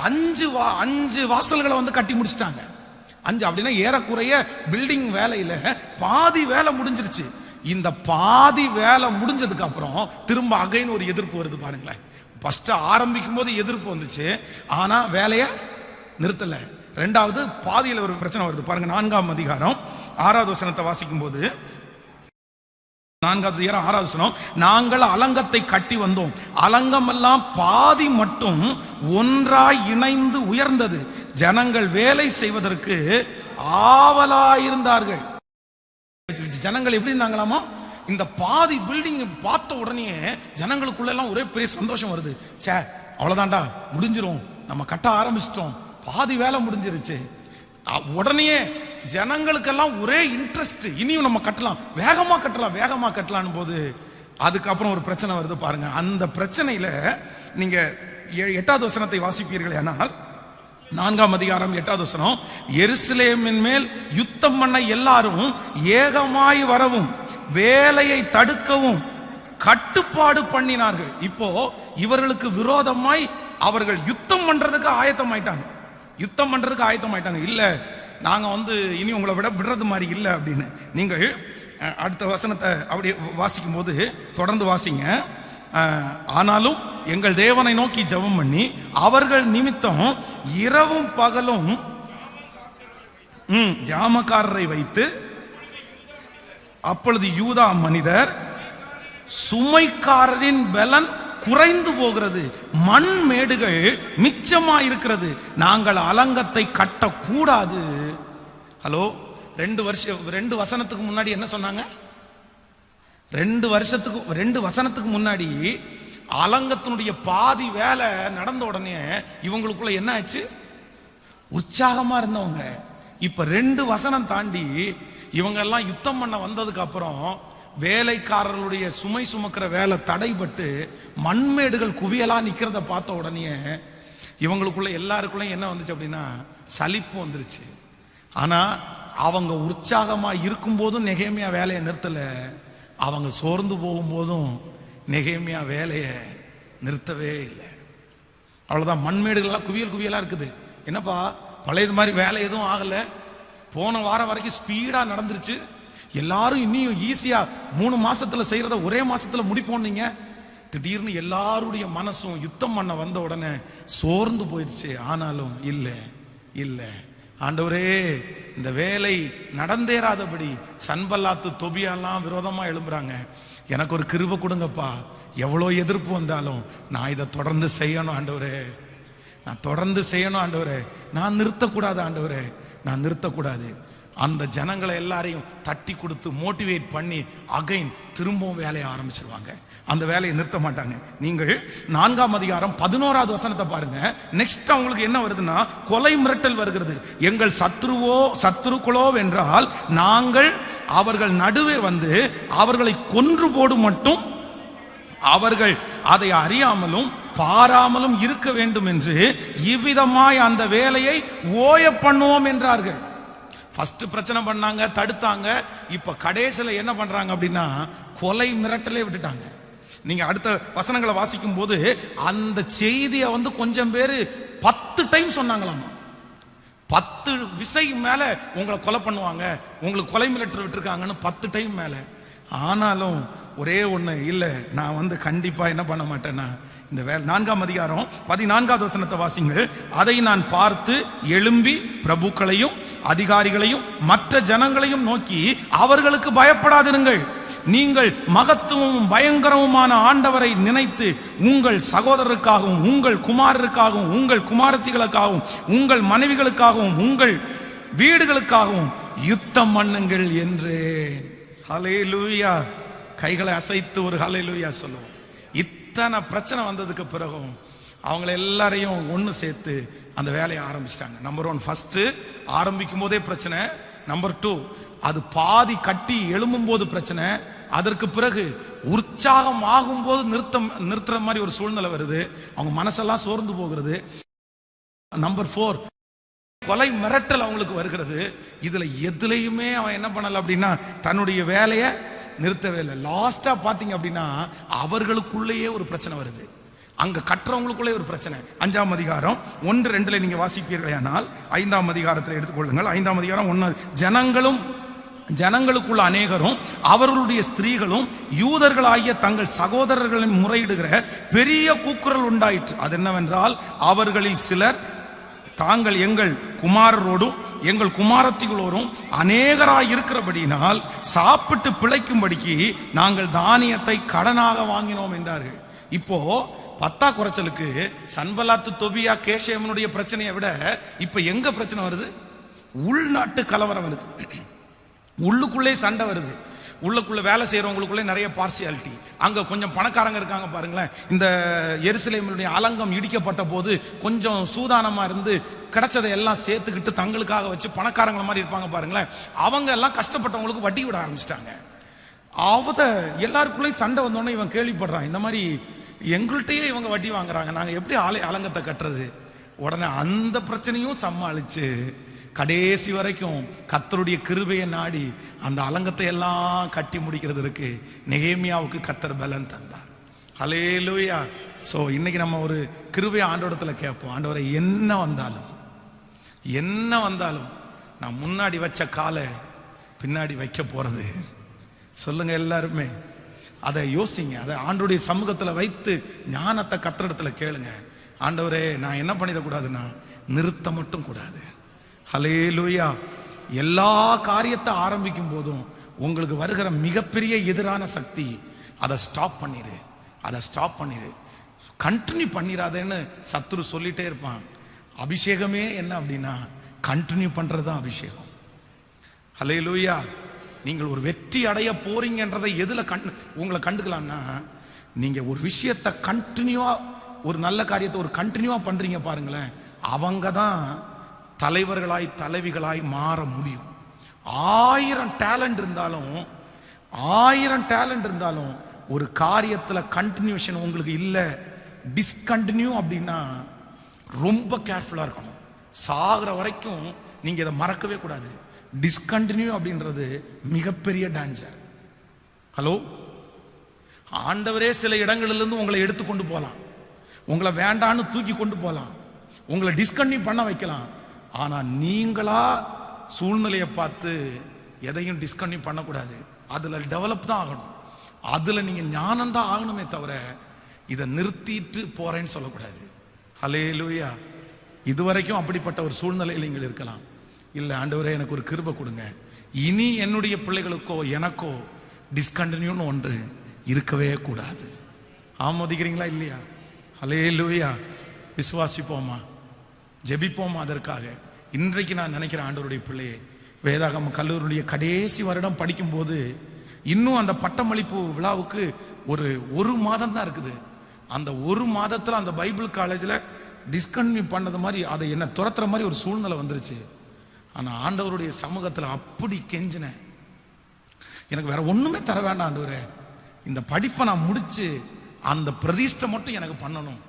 5 வாசல்களை கட்டி முடிச்சிட்டாங்க. 5 அப்படின்னா ஏறக்குறைய பில்டிங் வேலையில பாதி வேலை முடிஞ்சிருச்சு. இந்த பாதி வேலை முடிஞ்சதுக்கு அப்புறம் திரும்ப அகைன் ஒரு எதிர்ப்பு வருது. பாருங்களேன், ஃபர்ஸ்ட் ஆரம்பிக்கும் போது எதிர்ப்பு வந்துச்சு, ஆனா வேலையை நிறுத்தல. 2வது பாதியில் ஒரு பிரச்சனை வருது. பாருங்க, 4ஆம் அதிகாரம் 6வது வசனத்தை வாசிக்கும் போது, 4வது அதிகாரம் 6வது வசனம், நாங்கள் அலங்கத்தை கட்டி வந்தோம், அலங்கம் எல்லாம் பாதி மட்டும் ஒன்றாய் இணைந்து உயர்ந்தது, ஜனங்கள் வேலை செய்வதற்கு ஆவலாயிருந்தார்கள். ஜனங்கள் எப்படி இருந்தாங்களாமா, இந்த பாதி பில்டிங் பார்த்த உடனே ஜனங்களுக்குள்ள எல்லாம் ஒரே பெரிய சந்தோஷம் வருது. சே, அவ்வளவுதான்டா, முடிஞ்சிரும், நம்ம கட்ட ஆரம்பிச்சிட்டோம், பாதி வேலை முடிஞ்சிருச்சு. உடனே ஜனங்களுக்கெல்லாம் ஒரே இன்ட்ரெஸ்ட், இனியும் நம்ம கட்டலாம், வேகமா கட்டலாம், வேகமா கட்டலாம் போது அதுக்கப்புறம் ஒரு பிரச்சனை வருது பாருங்க. அந்த பிரச்சனையில நீங்க 8வது வசனத்தை வாசிப்பீர்கள் ஆனால், 4ஆம் அதிகாரம் 8வது வசனம், எருசலேமின் மேல் யுத்தம் பண்ண எல்லாரும் ஏகமாய் வரவும் வேலையை தடுக்கவும் கட்டுப்பாடு பண்ணினார்கள். இப்போ இவர்களுக்கு விரோதமாய் அவர்கள் யுத்தம் பண்றதுக்கு ஆயத்தமாயிட்டாங்க. யுத்தம் பண்றதுக்கு ஆயத்தமாயிட்டாங்க. இல்ல, நாங்க இனி உங்களை விடுறது மாதிரி இல்லை அப்படின்னு. நீங்கள் அடுத்த வசனத்தை அப்படி வாசிக்கும் போது தொடர்ந்து வாசிங்க. ஆனாலும் எங்கள் தேவனை நோக்கி ஜெபம் பண்ணி அவர்கள் நிமித்தம் இரவும் பகலும் ஜாமக்காரரை வைத்து, அப்பொழுது யூதா மனிதர் சுமைக்காரரின் பலன் குறைந்து போகிறது, மண் மேடுகள் மிச்சமா இருக்கிறது, நாங்கள் அலங்கத்தை கட்டக்கூடாது. ஹலோ, 2 வசனத்துக்கு முன்னாடி என்ன சொன்னாங்க? 2 வசனத்துக்கு முன்னாடி அலங்கத்தினுடைய பாதி வேலை நடந்த உடனே இவங்களுக்குள்ள என்ன ஆச்சு? உற்சாகமா இருந்தவங்க இப்ப 2 வசனம் தாண்டி இவங்க எல்லாம் யுத்தம் பண்ண வந்ததுக்கு அப்புறம் வேலைக்காரர்களுடைய சுமை சுமக்கிற வேலை தடைபட்டு மண்மேடுகள் குவியலா நிக்கிறத பார்த்த உடனே இவங்களுக்குள்ள எல்லாருக்குள்ள என்ன வந்துச்சு அப்படின்னா சலிப்பு வந்துருச்சு. ஆனா அவங்க உற்சாகமா இருக்கும் போதும் நெகேமியா வேலையை நிறுத்தல, அவங்க சோர்ந்து போகும்போதும் நெகேமியா வேலையை நிறுத்தவே இல்லை. அவ்வளவுதான், மண்மேடுகள்லாம் குவியல் குவியலா இருக்குது. என்னப்பா பழையது மாதிரி வேலை எதுவும் ஆகல, போன வாரம் வரைக்கும் ஸ்பீடா நடந்துருச்சு, எல்லாரும் இன்னும் ஈஸியா 3 மாசத்துல செய்யறத ஒரே மாசத்துல முடிப்போம். திடீர்னு எல்லாருடைய மனசும் யுத்தம் பண்ண வந்த உடனே சோர்ந்து போயிடுச்சு. ஆனாலும் இல்லை ஆண்டவரே, இந்த வேலை நடந்தேறாதபடி சன்பல்லாத்து தொபியாலாம் விரோதமா எழும்புறாங்க, எனக்கு ஒரு கிருபை கொடுங்கப்பா, எவ்வளோ எதிர்ப்பு வந்தாலும் நான் இதை தொடர்ந்து செய்யணும் ஆண்டவரே, நான் தொடர்ந்து செய்யணும் ஆண்டவரே, நான் நிறுத்தக்கூடாது ஆண்டவரே, நான் நிறுத்தக்கூடாது. அந்த ஜனங்களை எல்லாரையும் தட்டி கொடுத்து மோட்டிவேட் பண்ணி அகைன் திரும்பவும் வேலையை ஆரம்பிச்சிருவாங்க, அந்த வேலையை நிறுத்த மாட்டாங்க. நீங்கள் 4ஆம் அதிகாரம் 11வது வசனத்தை பாருங்க. நெக்ஸ்ட் அவங்களுக்கு என்ன வருதுன்னா கொலை மிரட்டல் வருகிறது. எங்கள் சத்துருக்களோ என்றால் நாங்கள் அவர்கள் நடுவே வந்து அவர்களை கொன்று போடு மட்டும் அவர்கள் அதை அறியாமலும் பாராமலும் இருக்க வேண்டும் என்று இவ்விதமாய் அந்த வேலையை ஓய பண்ணுவோம் என்றார்கள். ஃபர்ஸ்ட் பிரச்சனை பண்ணாங்க, தடுத்தாங்க, இப்ப கடைசியில என்ன பண்றாங்க அப்படின்னா கொலை மிரட்டலே விட்டுட்டாங்க. நீங்க அடுத்த வசனங்களை வாசிக்கும் போது அந்த செய்தியை கொஞ்சம் பேரு 10 டைம் சொன்னாங்களாமா. 10 விசை மேல உங்களை கொலை பண்ணுவாங்க, உங்களுக்கு கொலை மிரட்டல் விட்டுருக்காங்கன்னு 10 டைம் மேல. ஆனாலும் ஒரே ஒண்ணு இல்ல, நான் கண்டிப்பா என்ன பண்ண மாட்டேன்னா இந்த 4ஆம் அதிகாரம் 14வது வசனத்தை வாசிங்கள். அதை நான் பார்த்து எழும்பி பிரபுக்களையும் அதிகாரிகளையும் மற்ற ஜனங்களையும் நோக்கி அவர்களுக்கு பயப்படாதிருங்கள், நீங்கள் மகத்துவமும் பயங்கரமுமான ஆண்டவரை நினைத்து உங்கள் சகோதரருக்காகவும் உங்கள் குமாரருக்காகவும் உங்கள் குமாரத்திகளுக்காகவும் உங்கள் மனைவிகளுக்காகவும் உங்கள் வீடுகளுக்காகவும் யுத்தம் பண்ணுங்கள் என்றேன். ஹல்லேலூயா. கைகளை அசைத்து ஒரு ஹல்லேலூயா சொல்லுவோம். இத்தனை பிரச்சனை வந்ததுக்கு பிறகும் அவங்கள எல்லாரையும் ஒன்று சேர்த்து அந்த வேலையை ஆரம்பிச்சிட்டாங்க. நம்பர் 1, ஃபர்ஸ்ட் ஆரம்பிக்கும் போதே பிரச்சனை. நம்பர் 2, அது பாதி கட்டி எழும்பும் போது பிரச்சனை. அதற்கு பிறகு உற்சாகம் ஆகும் போது நிறுத்துற மாதிரி ஒரு சூழ்நிலை வருது, அவங்க மனசெல்லாம் சோர்ந்து போகிறது. நம்பர் 4, கொலை மிரட்டல் அவங்களுக்கு வருகிறது. இதுல எதுலையுமே அவன் என்ன பண்ணல அப்படின்னா தன்னுடைய வேலையை நிறுத்தவே இல்லை. லாஸ்டா பாத்தீங்க அப்படின்னா அவர்களுக்குள்ளேயே ஒரு பிரச்சனை வருது, அங்க கட்டுறவங்களுக்குள்ளே ஒரு பிரச்சனை. 5ஆம் அதிகாரம் 1-2 நீங்க வாசிப்பீர்களானால் 5ஆம் அதிகாரத்தில் எடுத்துக்கொள்ளுங்கள். 5ஆம் அதிகாரம் 1, ஜனங்களுக்குள்ள அநேகரும் அவர்களுடைய ஸ்திரீகளும் யூதர்களாகிய தங்கள் சகோதரர்களை முறையிடுகிற பெரிய கூக்குரல் உண்டாயிற்று. அது என்னவென்றால் அவர்களில் சிலர் தாங்கள் எங்கள் குமாரரோடும் எங்கள் குமாரத்திகளோரும் அநேகராய் இருக்கிறபடினால் சாப்பிட்டு பிழைக்கும்படிக்கு நாங்கள் தானியத்தை கடனாக வாங்கினோம் என்றார்கள். இப்போ பத்தா குறைச்சலுக்கு சன்பலாத்து தொபியா கேஷேமனுடைய பிரச்சனையை விட இப்ப எங்க பிரச்சனை வருது? உள்நாட்டு கலவரம் வருது, உள்ளுக்குள்ளே சண்டை வருது, உள்ளுக்குள்ள வேலை செய்யறவங்களுக்குள்ளே நிறைய பார்சியாலிட்டி. அங்க கொஞ்சம் பணக்காரங்க இருக்காங்க பாருங்களேன். இந்த எருசலேமினுடைய அலங்கம் இடிக்கப்பட்ட போது கொஞ்சம் சூதானமா இருந்து கிடைச்சதை எல்லாம் சேர்த்துக்கிட்டு தங்களுக்காக வச்சு பணக்காரங்கள மாதிரி இருப்பாங்க பாருங்களேன். அவங்க எல்லாம் கஷ்டப்பட்டவங்களுக்கு வட்டி விட ஆரம்பிச்சிட்டாங்க. எல்லாருக்குள்ளேயும் சண்டை வந்தோடனே இவன் கேள்விப்படுறான், இந்த மாதிரி எங்கள்கிட்டயே இவங்க வட்டி வாங்குறாங்க, நாங்க எப்படி அலங்கத்தை கட்டுறது? உடனே அந்த பிரச்சனையும் சமாளிச்சு கடைசி வரைக்கும் கர்த்தருடைய கிருபையை நாடி அந்த அலங்கத்தை எல்லாம் கட்டி முடிக்கிறதுக்கு நெகேமியாவுக்கு கர்த்தர் பலன் தந்தார். ஹல்லேலூயா. ஸோ இன்னைக்கு நம்ம ஒரு கிருபை ஆண்டவரத்துல கேட்போம், ஆண்டவரை என்ன வந்தாலும் நான் முன்னாடி வச்ச காலை பின்னாடி வைக்க போறது சொல்லுங்க எல்லாருமே. அதை யோசிங்க, அதை ஆண்டவருடைய சமூகத்துல வைத்து ஞானத்தை கர்த்தரிடத்துல கேளுங்க. ஆண்டவரே நான் என்ன பண்ணிடக்கூடாதுன்னா நிறுத்த மட்டும் கூடாது. ஹல்லேலூயா. எல்லா காரியத்தை ஆரம்பிக்கும் போதும் உங்களுக்கு வருகிற மிகப்பெரிய எதிரான சக்தி, அதை ஸ்டாப் பண்ணிரு, கண்டினியூ பண்ணிடாதேன்னு சத்துரு சொல்லிட்டே இருப்பான். அபிஷேகமே என்ன அப்படின்னா கண்டினியூ பண்றதுதான் அபிஷேகம். ஹல்லேலூயா. நீங்கள் ஒரு வெற்றி அடைய போறீங்கன்றதை எதுல உங்களை கண்டுக்கலாம்னா, நீங்க ஒரு விஷயத்தை கண்டினியூவா, ஒரு நல்ல காரியத்தை ஒரு கண்டினியூவா பண்றீங்க பாருங்களேன், அவங்க தான் தலைவர்களாய் தலைவிகளாய் மாற முடியும். 1000 டேலண்ட் இருந்தாலும் ஒரு காரியத்துல கண்டினியூஷன் உங்களுக்கு இல்ல, டிஸ்கண்டினியூ அப்படின்னா ரொம்ப கேர்ஃபுல்லா இருக்கணும். சாகிற வரைக்கும் நீங்க இதை மறக்கவே கூடாது. டிஸ்கண்டினியூ அப்படின்றது மிகப்பெரிய டேஞ்சர். ஹலோ, ஆண்டவரே சில இடங்களிலிருந்து உங்களை எடுத்து கொண்டு போகலாம், உங்களை வேண்டான்னு தூக்கி கொண்டு போகலாம், உங்களை டிஸ்கண்டினியூ பண்ண வைக்கலாம். ஆனா நீங்களா சூழ்நிலையை பார்த்து எதையும் டிஸ்கண்டினியூ பண்ணக்கூடாது. அதுல டெவலப் தான் ஆகணும், அதுல நீங்க ஞானம் தான் ஆகணுமே தவிர இதை நிறுத்திட்டு போறேன்னு சொல்லக்கூடாது. ஹல்லேலூயா. இதுவரைக்கும் அப்படிப்பட்ட ஒரு சூழ்நிலையில் நீங்கள் இருக்கலாம். இல்லை ஆண்டவரே எனக்கு ஒரு கிருபை கொடுங்க, இனி என்னுடைய பிள்ளைகளுக்கோ எனக்கோ டிஸ்கண்டினியூன்னு ஒன்று இருக்கவே கூடாது. ஆமோதிக்கிறீங்களா இல்லையா? ஹல்லேலூயா. விசுவாசிப்போமா, ஜெபிப்போமா அதற்காக. இன்றைக்கு நான் நினைக்கிறேன், ஆண்டவருடைய பிள்ளையே, வேதாகம கல்லூரியுடைய கடைசி வருடம் படிக்கும்போது இன்னும் அந்த பட்டமளிப்பு விழாவுக்கு ஒரு மாதம் தான் இருக்குது. அந்த ஒரு மாதத்துல அந்த பைபிள் காலேஜில் டிஸ்கண்டினியூ பண்ணது மாதிரி அதை என்ன துரத்துற மாதிரி ஒரு சூழ்நிலை வந்துருச்சு. ஆனா ஆண்டவருடைய சமூகத்தில் அப்படி கெஞ்சினேன், எனக்கு வேற ஒண்ணுமே தர வேண்டாம் ஆண்டவரே, இந்த படிப்பை நான் முடிச்சு அந்த பிரதிஷ்டை மட்டும் எனக்கு பண்ணணும்,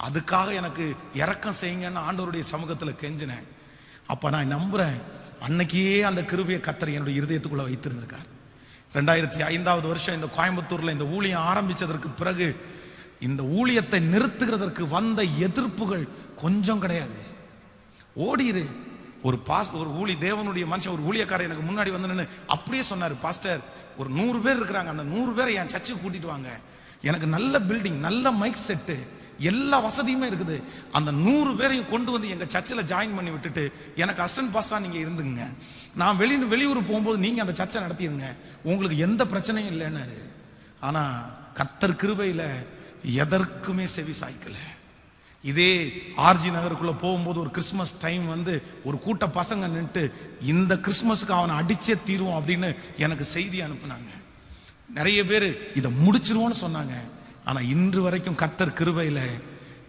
அதுக்காக எனக்கு இரக்கம் செய்யுங்கன்னு ஆண்டவருடைய சமூகத்தில் கெஞ்சினேன். அப்ப நான் நம்புறேன், அன்னைக்கே அந்த கிருபையை கர்த்தர் என்னுடைய இருதயத்துக்குள்ள வைத்திருந்திருக்கார். 2005 வருஷம் இந்த கோயம்புத்தூர்ல இந்த ஊழியம் ஆரம்பிச்சதற்கு பிறகு இந்த ஊழியத்தை நிறுத்துகிறதற்கு வந்த எதிர்ப்புகள் கொஞ்சம் கிடையாது. ஓடிரு. ஒரு தேவனுடைய மனுஷன், ஒரு ஊழியக்காரர் எனக்கு முன்னாடி வந்து நின்று அப்படியே சொன்னாரு, பாஸ்டர் ஒரு 100 பேர் இருக்கிறாங்க, அந்த 100 பேரை என் சர்ச்சுக்கு கூட்டிட்டு வாங்க, எனக்கு நல்ல பில்டிங், நல்ல மைக் செட்டு, எல்லா வசதியுமே இருக்குது, அந்த 100 பேரையும் கொண்டு வந்து எங்க சர்ச்சில் ஜாயின் பண்ணி விட்டுட்டு எனக்கு அசிஸ்டன்ட் பாஸ்டா நீங்க இருந்துங்க, நான் வெளியூர் போகும்போது நீங்க அந்த சர்ச்சை நடத்திடுங்க, உங்களுக்கு எந்த பிரச்சனையும் இல்லைன்னாரு. ஆனா கர்த்தர் கிருபையில எதற்குமே செவி சாய்க்கல. இதே ஆர்ஜி நகருக்குள்ள போகும்போது ஒரு கிறிஸ்மஸ் டைம் வந்து ஒரு கூட்ட பசங்க நின்று இந்த கிறிஸ்மஸுக்கு அவனை அடிச்சே தீருவோம் அப்படின்னு எனக்கு செய்தி அனுப்புனாங்க. நிறைய பேர் இதை முடிச்சிருவோன்னு சொன்னாங்க. ஆனா இன்று வரைக்கும் கர்த்தர் கிருபையில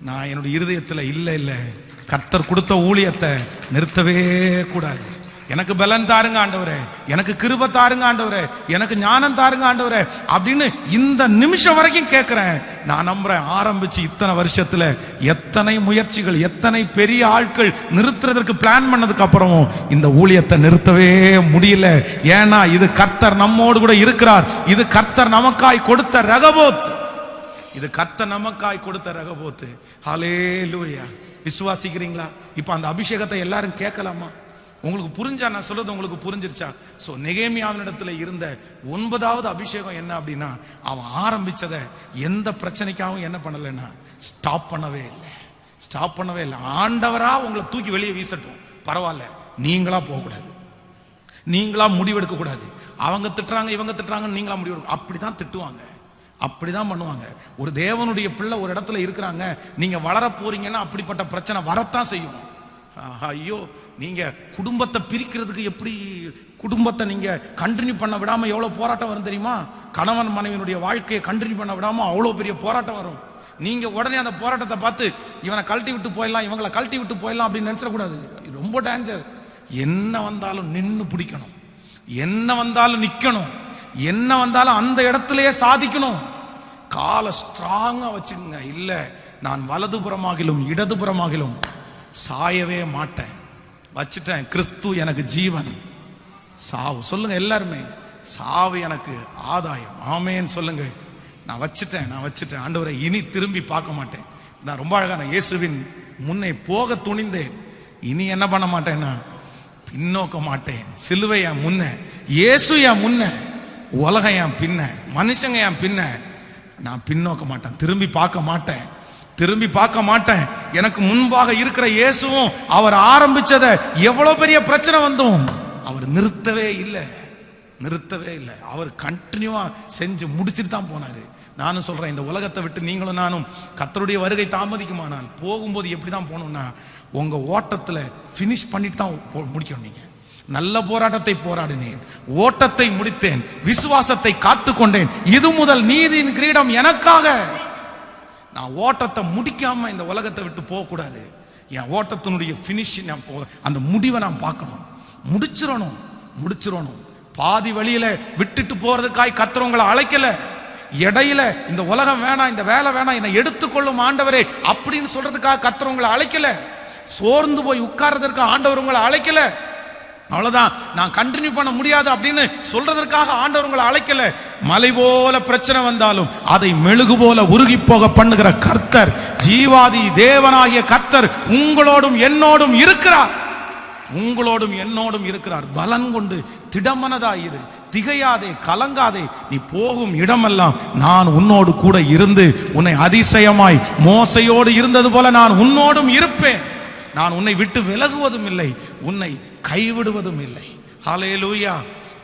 நான் என்னுடைய இருதயத்துல இல்ல கர்த்தர் கொடுத்த ஊழியத்தை நிறுத்தவே கூடாது. எனக்கு பலன் தாருங்க ஆண்டவரே, எனக்கு கிருபை தாருங்க ஆண்டவரே, எனக்கு ஞானம் தாருங்க ஆண்டவரே அப்படின்னு இந்த நிமிஷம் வரைக்கும் கேட்கிறேன். நான் நம்புறேன், ஆரம்பிச்சு இத்தனை வருஷத்துல எத்தனை முயற்சிகள், எத்தனை பெரிய ஆட்கள் நிறுத்துறதுக்கு பிளான் பண்ணதுக்கு அப்புறமும் இந்த ஊழியத்தை நிறுத்தவே முடியல. ஏன்னா இது கர்த்தர் நம்மோடு கூட இருக்கிறார். இது கர்த்தர் நமக்காய் கொடுத்த ரகபோத், இது கர்த்தர் நமக்காய் கொடுத்த ரகபோத்து. ஹல்லேலூயா. விசுவாசிக்கிறீங்களா? இப்ப அந்த அபிஷேகத்தை எல்லாரும் கேட்கலாமா? உங்களுக்கு புரிஞ்சா? நான் சொல்றது உங்களுக்கு புரிஞ்சிருச்சா? சோ நெகேமியாவினிடத்துல இருந்த 9வது அபிஷேகம் என்ன அப்படின்னா, அவன் ஆரம்பிச்சதை எந்த பிரச்சனைக்காகவும் என்ன பண்ணலைன்னா ஸ்டாப் பண்ணவே இல்லை. ஆண்டவரா உங்களை தூக்கி வெளியே வீசட்டும், பரவாயில்ல, நீங்களா போகக்கூடாது, நீங்களா முடிவெடுக்க கூடாது. அவங்க திட்டுறாங்க இவங்க திட்டுறாங்க, நீங்களா முடிவெடுக்க, அப்படிதான் திட்டுவாங்க. அப்படிதான் பண்ணுவாங்க. ஒரு தேவனுடைய பிள்ளை ஒரு இடத்துல இருக்கிறாங்க, நீங்க வளர போறீங்கன்னா அப்படிப்பட்ட பிரச்சனை வரத்தான் செய்யும். ஐயோ, நீங்க குடும்பத்தை பிரிக்கிறதுக்கு எப்படி குடும்பத்தை நீங்க கண்டினியூ பண்ண விடாம எவ்வளவு போராட்டம் வரும் தெரியுமா? கணவன் மனைவியினுடைய வாழ்க்கையை கண்டினியூ பண்ண விடாம அவ்வளவு பெரிய போராட்டம் வரும். நீங்க உடனே அந்த போராட்டத்தை பார்த்து இவனை கழட்டி விட்டு போயிடலாம், இவங்களை கழட்டி விட்டு போயிடலாம் அப்படின்னு நினைச்சிடக்கூடாது. ரொம்ப டேஞ்சர். என்ன வந்தாலும் நின்று பிடிக்கணும், என்ன வந்தாலும் நிக்கணும், என்ன வந்தாலும் அந்த இடத்திலேயே சாதிக்கணும். காலை ஸ்ட்ராங்கா வச்சுக்கங்க. இல்ல, நான் வலதுபுறமாகிலும் இடதுபுறமாகிலும் சாயவே மாட்டேன். வச்சுட்டேன். கிறிஸ்து எனக்கு ஜீவன், சாவு. சொல்லுங்க எல்லாருமே, சாவு எனக்கு ஆதாயம். ஆமேன்னு சொல்லுங்க. நான் வச்சுட்டேன் ஆண்டவரை, இனி திரும்பி பார்க்க மாட்டேன். நான் ரொம்ப அழகான இயேசுவின் முன்னே போக துணிந்தேன். இனி என்ன பண்ண மாட்டேன்னா பின்னோக்க மாட்டேன். சிலுவை என் முன்ன, இயேசு என் முன்ன, உலகம் என் பின்ன, மனுஷங்க என் பின்ன. நான் பின்னோக்க மாட்டேன், திரும்பி பார்க்க மாட்டேன். எனக்கு முன்பாக இருக்கிற இயேசுவும் அவர் ஆரம்பிச்சத எவ்வளவு பெரிய பிரச்சனை வந்தும் அவர் நிறுத்தவே இல்லை. அவர் கண்டினியூவா செஞ்சு முடிச்சுட்டு தான் போனாரு. நானும் சொல்றேன், இந்த உலகத்தை விட்டு நீங்களும் நானும் கர்த்தருடைய வருகை தாமதிக்குமானால் போகும்போது எப்படிதான் போகணும்னா, உங்க ஓட்டத்துல பினிஷ் பண்ணிட்டு தான் முடிக்கணும். நீங்க நல்ல போராட்டத்தை போராடினேன், ஓட்டத்தை முடித்தேன், விசுவாசத்தை காத்துக்கொண்டேன், இது முதல் நீதியின் கிரீடம் எனக்காக. நான் ஓட்டத்தை முடிக்காம இந்த உலகத்தை விட்டு போக கூடாது. என் ஓட்டத்தினுடைய பினிஷ், அந்த முடிவை நான் பார்க்கணும். முடிச்சிடணும். பாதி வழியில விட்டுட்டு போறதுக்காய் கர்த்தர் அழைக்கல. இடையில இந்த உலகம் வேணாம், இந்த வேலை வேணாம், என்னை எடுத்துக்கொள்ளும் ஆண்டவரே அப்படின்னு சொல்றதுக்காக கர்த்தர் அழைக்கல. சோர்ந்து போய் உட்கார்றதற்கு ஆண்டவர் உங்களை அழைக்கல. அவ்வளவுதான், நான் கண்டினியூ பண்ண முடியாது அப்படின்னு சொல்றதற்காக ஆண்டவர் உங்களை அழைக்கல. மலை போல பிரச்சனை வந்தாலும் அதை மெழுகு போல உருகி போக பண்ணுகிற கர்த்தர், ஜீவாதி தேவனாகிய கர்த்தர் உங்களோடும் என்னோடும் இருக்கிறார். பலன் கொண்டு திடமனதாயிரு, திகையாதே, கலங்காதே. நீ போகும் இடமெல்லாம் நான் உன்னோடு கூட இருந்து உன்னை அதிசயமாய் மோசையோடு இருந்தது போல நான் உன்னோடும் இருப்பேன். நான் உன்னை விட்டு விலகுவதும் இல்லை, உன்னை கைவிடுவதும் இல்லை. ஹல்லேலூயா.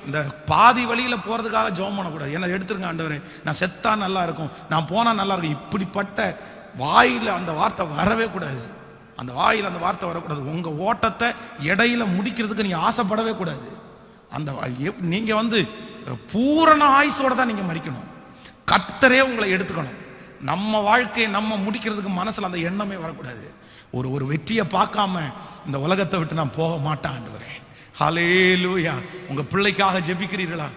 இந்த பாதி வழியில போறதுக்காக ஜெபம் பண்ணக்கூடாது. என்ன எடுத்துருங்க ஆண்டவரே, நான் செத்தா நல்லா இருக்கும், நான் போனா நல்லா இருக்கும், இப்படிப்பட்ட வாயில அந்த வார்த்தை வரவே கூடாது. அந்த வாயில் அந்த வார்த்தை வரக்கூடாது. உங்க ஓட்டத்தை இடையில முடிக்கிறதுக்கு நீங்க ஆசைப்படவே கூடாது. அந்த நீங்க பூரண ஆயுசோட தான் நீங்க மரிக்கணும். கர்த்தரே உங்களை எடுத்துக்கணும். நம்ம வாழ்க்கையை நம்ம முடிக்கிறதுக்கு மனசுல அந்த எண்ணமே வரக்கூடாது. ஒரு வெற்றியை பார்க்காம இந்த உலகத்தை விட்டு நான் போக மாட்டேன் ஆண்டவரே. ஹல்லேலூயா. உங்க பிள்ளைக்காக ஜெபிக்கிறீர்களா?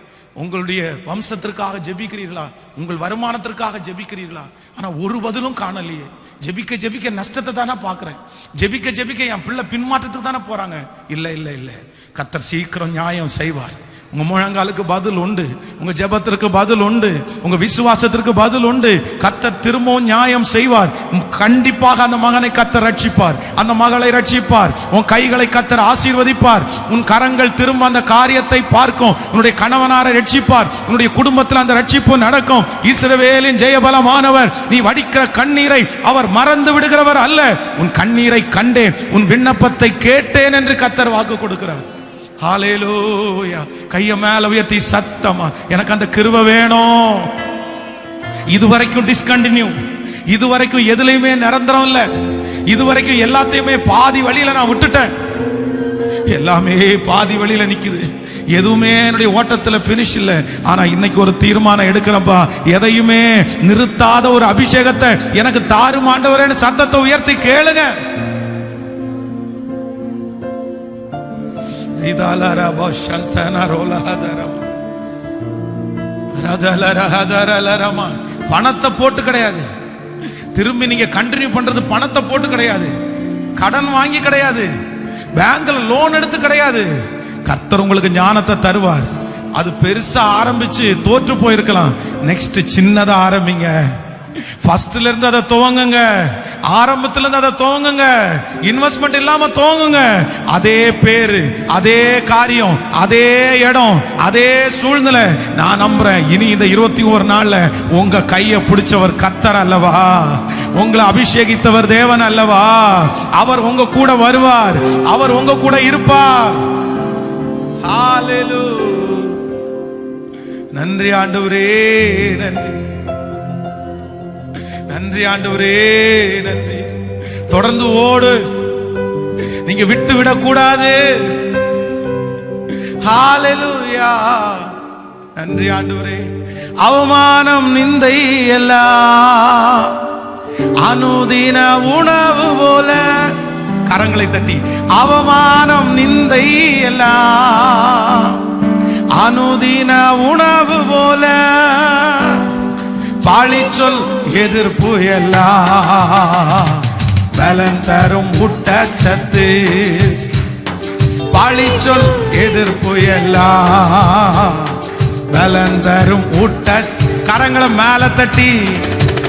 உங்களுடைய வம்சத்திற்காக ஜெபிக்கிறீர்களா? உங்கள் வருமானத்திற்காக ஜெபிக்கிறீர்களா? ஆனா ஒரு பதிலும் காணலையே. ஜெபிக்க நஷ்டத்தை தானே பார்க்கிறேன். ஜெபிக்க என் பிள்ளை பின்மாற்றத்துக்கு தானே போறாங்க. இல்ல, கர்த்தர் சீக்கிரம் நியாயம் செய்வார். உங்க முழங்காலுக்கு பதில் உண்டு, உங்க ஜெபத்திற்கு பதில் உண்டு, உங்க விசுவாசத்திற்கு பதில் உண்டு. கர்த்தர் திரும்பவும் நியாயம் செய்வார். கண்டிப்பாக அந்த மகனை கர்த்தர் ரட்சிப்பார், அந்த மகளை ரட்சிப்பார். உன் கைகளை கர்த்தர் ஆசீர்வதிப்பார். உன் கரங்கள் திரும்ப அந்த காரியத்தை பார்க்கும். உன்னுடைய கணவனாரை ரட்சிப்பார். உன்னுடைய குடும்பத்தில் அந்த ரட்சிப்பு நடக்கும். இஸ்ரவேலின் ஜெயபலமானவர், நீ வடிக்கிற கண்ணீரை அவர் மறந்து விடுகிறவர் அல்ல. உன் கண்ணீரை கண்டேன், உன் விண்ணப்பத்தை கேட்டேன் என்று கர்த்தர் வாக்கு கொடுக்கிறார். ஹல்லேலூயா. கைய மேல உயர்த்தி சத்தமா, எனக்கு அந்த கிருபை வேணும். இதுவரைக்கும் டிஸ்கண்டினியூ, இதுவரைக்கும் எதுலையுமே நிரந்தரம் இல்ல, இதுவரைக்கும் எல்லாத்தையுமே பாதி வழியில நான் விட்டுட்டேன். எல்லாமே பாதி வழியில நிக்குது, எதுவுமே என்னுடைய ஓட்டத்துல பினிஷ் இல்ல. ஆனா இன்னைக்கு ஒரு தீர்மானம் எடுக்கிறப்பா, எதையுமே நிறுத்தாத ஒரு அபிஷேகத்தை எனக்கு தாரும் ஆண்டவரேன்னு சத்தத்தை உயர்த்தி கேளுங்க. பணத்தை போட்டு கிடையாது, திரும்பி நீங்க கண்டினியூ பண்றது பணத்தை போட்டு கிடையாது, கடன் வாங்கி கிடையாது, பேங்க்ல லோன் எடுத்து கிடையாது. கர்த்தர் உங்களுக்கு ஞானத்தை தருவார். அது பெருசா ஆரம்பிச்சு தோற்று போயிருக்கலாம். நெக்ஸ்ட் சின்னதா ஆரம்பிங்க. ஃபர்ஸ்ட்ல இருந்து அதை துவங்குங்க, ஆரம்பத்துல இருந்து அதை துவங்குங்க, இன்வெஸ்ட்மெண்ட் இல்லாம துவங்குங்க. அதே பேரு, அதே காரியம், அதே இடம், அதே சூழ்நிலை. நான் நம்புறேன், இனி இந்த 21 நாள்ல உங்க கையை பிடிச்சவர் கர்த்தர் அல்லவா, உங்களை அபிஷேகித்தவர் தேவன் அல்லவா. அவர் உங்க கூட வருவார், அவர் உங்க கூட இருப்பார். ஹல்லேலூயா. நன்றி ஆண்டவரே, நன்றி. நன்றி ஆண்டவரே, நன்றி. தொடர்ந்து ஓடு, நீங்க விட்டு விடக்கூடாது. ஹalleluya. நன்றி ஆண்டவரே. அவமானம் நிந்தை எல்லாம் அனுதின உணவு போல, கரங்களை தட்டி, அவமானம் நிந்தை எல்லாம் அனுதின உணவு போல, பழிச்சொல் எதிர்ப்பு எல்லாம் பலன் தரும் ஊட்டச்சத்து, பழிச்சொல் எதிர்ப்பு எல்லாம் பலன் தரும் ஊட்டச்சத்து. கரங்களை மேல தட்டி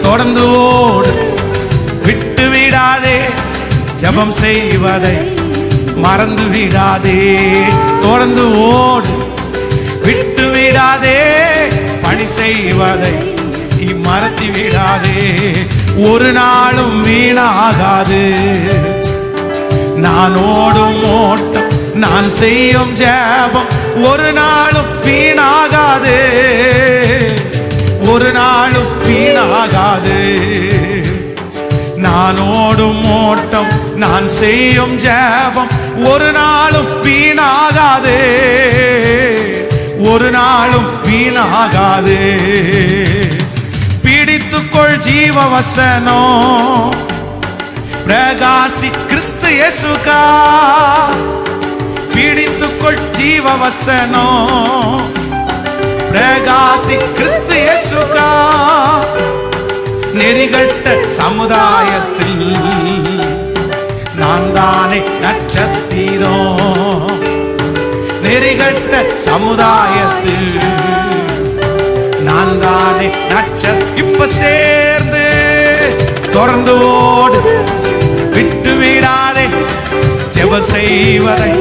தொடர்ந்து ஓடு, விட்டு விடாதே, ஜெபம் செய்வதை மறந்து விடாதே. தொடர்ந்து ஓடு, விட்டு விடாதே, பணி செய்வதை நீ மறந்து விடாதே. ஒரு நாளும் வீணாகாது நான் ஓடும் ஓட்டம், நான் செய்யும் ஜெபம் ஒரு நாளும் வீணாகாது, ஒரு நாளும் வீணாகாது. நான் ஓடும் ஓட்டம், நான் செய்யும் ஜெபம் ஒரு நாளும் வீணாகாது, ஒரு நாளும் வீணாகாது. பிடித்துக்கொள் ஜீவ வசனம், பிரகாசி கிறிஸ்து இயேசுக்கா. பிடித்துக்கொள் ஜீவ வசனம், பிரகாசி கிறிஸ்து இயேசுக்கா. நெறிகட்ட சமுதாயத்தில் நான் தானே நட்சத்திரம், நெறிகட்ட சமுதாயத்தில் நான் தானே நட்சத்திரம். இப்ப சேர்ந்து தொடர்ந்து ஓடு, விட்டு விடாதே, ஜெபம் செய்வதை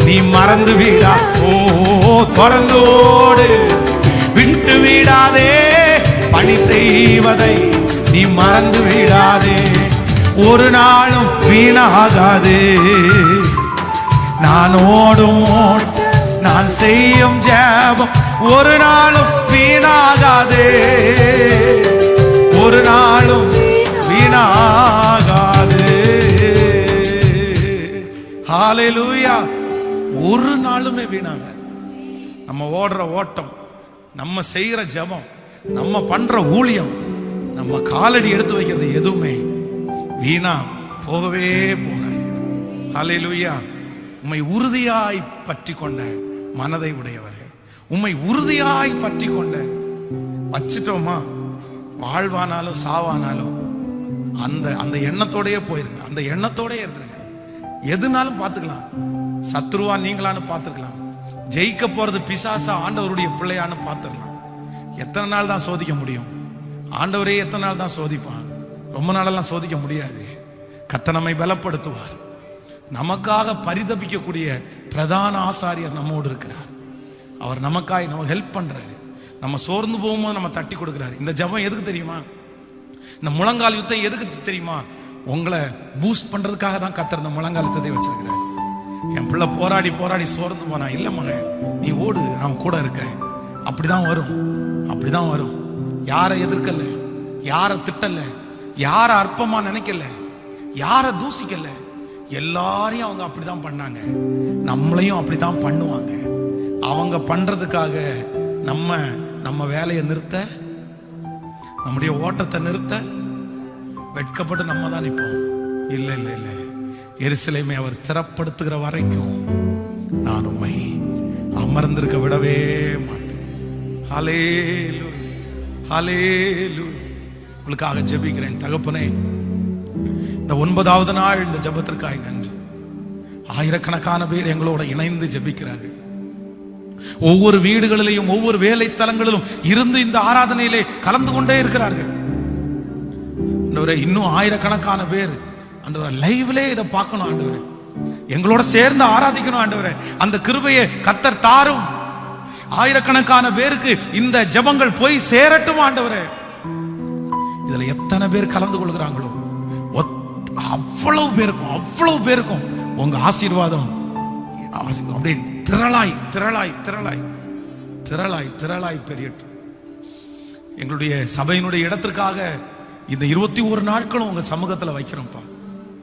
நீ மறந்து விடா. ஓ, தொடர்ந்து ஓடு, விட்டு விடாதே, பணி செய்வதை நீ மறந்து விடாதே. ஒரு நாளும் வீணாகாது நான் ஓடும் ஓட்டம், நான் செய்யும் ஜெபம் ஒரு நாளும் வீணாகாது, ஒரு நாளும் வீணாகாது. ஹalleluya. ஒரு நாளுமே வீணாகாது. நம்ம ஓடுற ஓட்டம், நம்ம செய்யற ஜெபம், நம்ம பண்ற ஊழியம், நம்ம காலடி எடுத்து வைக்கிறது எதுவுமே வீணா போகவே போகாது. ஹல்லேலூயா. உம்மை உறுதியாய் பற்றி கொண்ட மனதை உடையவர்கள், உம்மை உறுதியாய் பற்றி கொண்ட, வச்சிட்டோமா வாழ்வானாலும் சாவானாலும் அந்த அந்த எண்ணத்தோடயே போயிருங்க, அந்த எண்ணத்தோடயே இருந்துருங்க. எதுனாலும் பார்த்துக்கலாம், சத்ருவா நீங்களான்னு பார்த்துக்கலாம், ஜெயிக்க போறது பிசாசா ஆண்டவருடைய பிள்ளையான்னு பார்த்துக்கலாம். எத்தனை நாள் தான் சோதிக்க முடியும்? ஆண்டவரே எத்தனை நாள் தான் சோதிப்பான்? ரொம்ப நாளெல்லாம் சோதிக்க முடியாது. கர்த்தர் நம்மை பலப்படுத்துவார். நமக்காக பரிதபிக்கக்கூடிய பிரதான ஆசாரியர் நம்மோடு இருக்கிறார். அவர் நமக்காய் நம்ம ஹெல்ப் பண்றாரு. நம்ம சோர்ந்து போகும்போது நம்ம தட்டி கொடுக்கிறாரு. இந்த ஜெபம் எதுக்கு தெரியுமா? இந்த முழங்கால் யுத்தம் எதுக்கு தெரியுமா? உங்களை பூஸ்ட் பண்றதுக்காக தான் கர்த்தர் இந்த முழங்கால் யுத்தத்தை வச்சிருக்கிறார். என் பிள்ளை போராடி போராடி சோர்ந்து போனா, இல்ல மகன் நீ ஓடு, நான் கூட இருக்கேன். அப்படிதான் வரும், அப்படிதான் வரும். யாரை எதிர்க்கல, யாரை திட்டல, யாரை அற்பமா நினைக்கல, யாரை தூசிக்கல, எல்லாரையும் அவங்க அப்படிதான் பண்ணாங்க. நம்மளையும் அப்படிதான் பண்ணுவாங்க. அவங்க பண்றதுக்காக நம்ம வேலையை நிறுத்த, நம்முடைய ஓட்டத்தை நிறுத்த வெட்கப்பட்டு நம்ம தான் நிற்போம். இல்லை இல்லை இல்லை, எருசலேமை அவர் ஸ்திரப்படுத்துகிற வரைக்கும் நான் உம்மை அமர்ந்திருக்க விடவே மாட்டேன். ஹல்லேலூயா, ஹல்லேலூயா. உங்களுக்காக ஜெபிக்கிறேன். தகப்பனே, இந்த 9வது நாள் இந்த ஜெபத்திற்காக நன்றி. ஆயிரக்கணக்கான பேர் எங்களோட இணைந்து ஜெபிக்கிறார்கள். ஒவ்வொரு வீடுகளிலேயும் ஒவ்வொரு வேலை ஸ்தலங்களிலும் இருந்து இந்த ஆராதனையிலே கலந்து கொண்டே இருக்கிறார்கள். ஆண்டவரே, இன்னும் ஆயிரக்கணக்கான பேர் ஆண்டவரே லைவ்லே இதை பார்க்கணும். ஆண்டவரே, எங்களோட சேர்ந்து ஆராதிக்கணும். ஆண்டவரே, அந்த கிருபையை கர்த்தர் தாரும். ஆயிரக்கணக்கான பேருக்கு இந்த ஜெபங்கள் போய் சேரட்டும். ஆண்டவரே, இதுல எத்தனை பேர் கலந்து கொள்கிறாங்களோ அவ்வளவு பேருக்கும் உங்க ஆசீர்வாதம் அப்படியே திரளாய் திரளாய் திரளாய் திரளாய் திரளாய் பெரியட்டும். எங்களுடைய சபையினுடைய இடத்திற்காக இந்த 21 நாட்களும் உங்க சமூகத்துல வைக்கிறோம்ப்பா.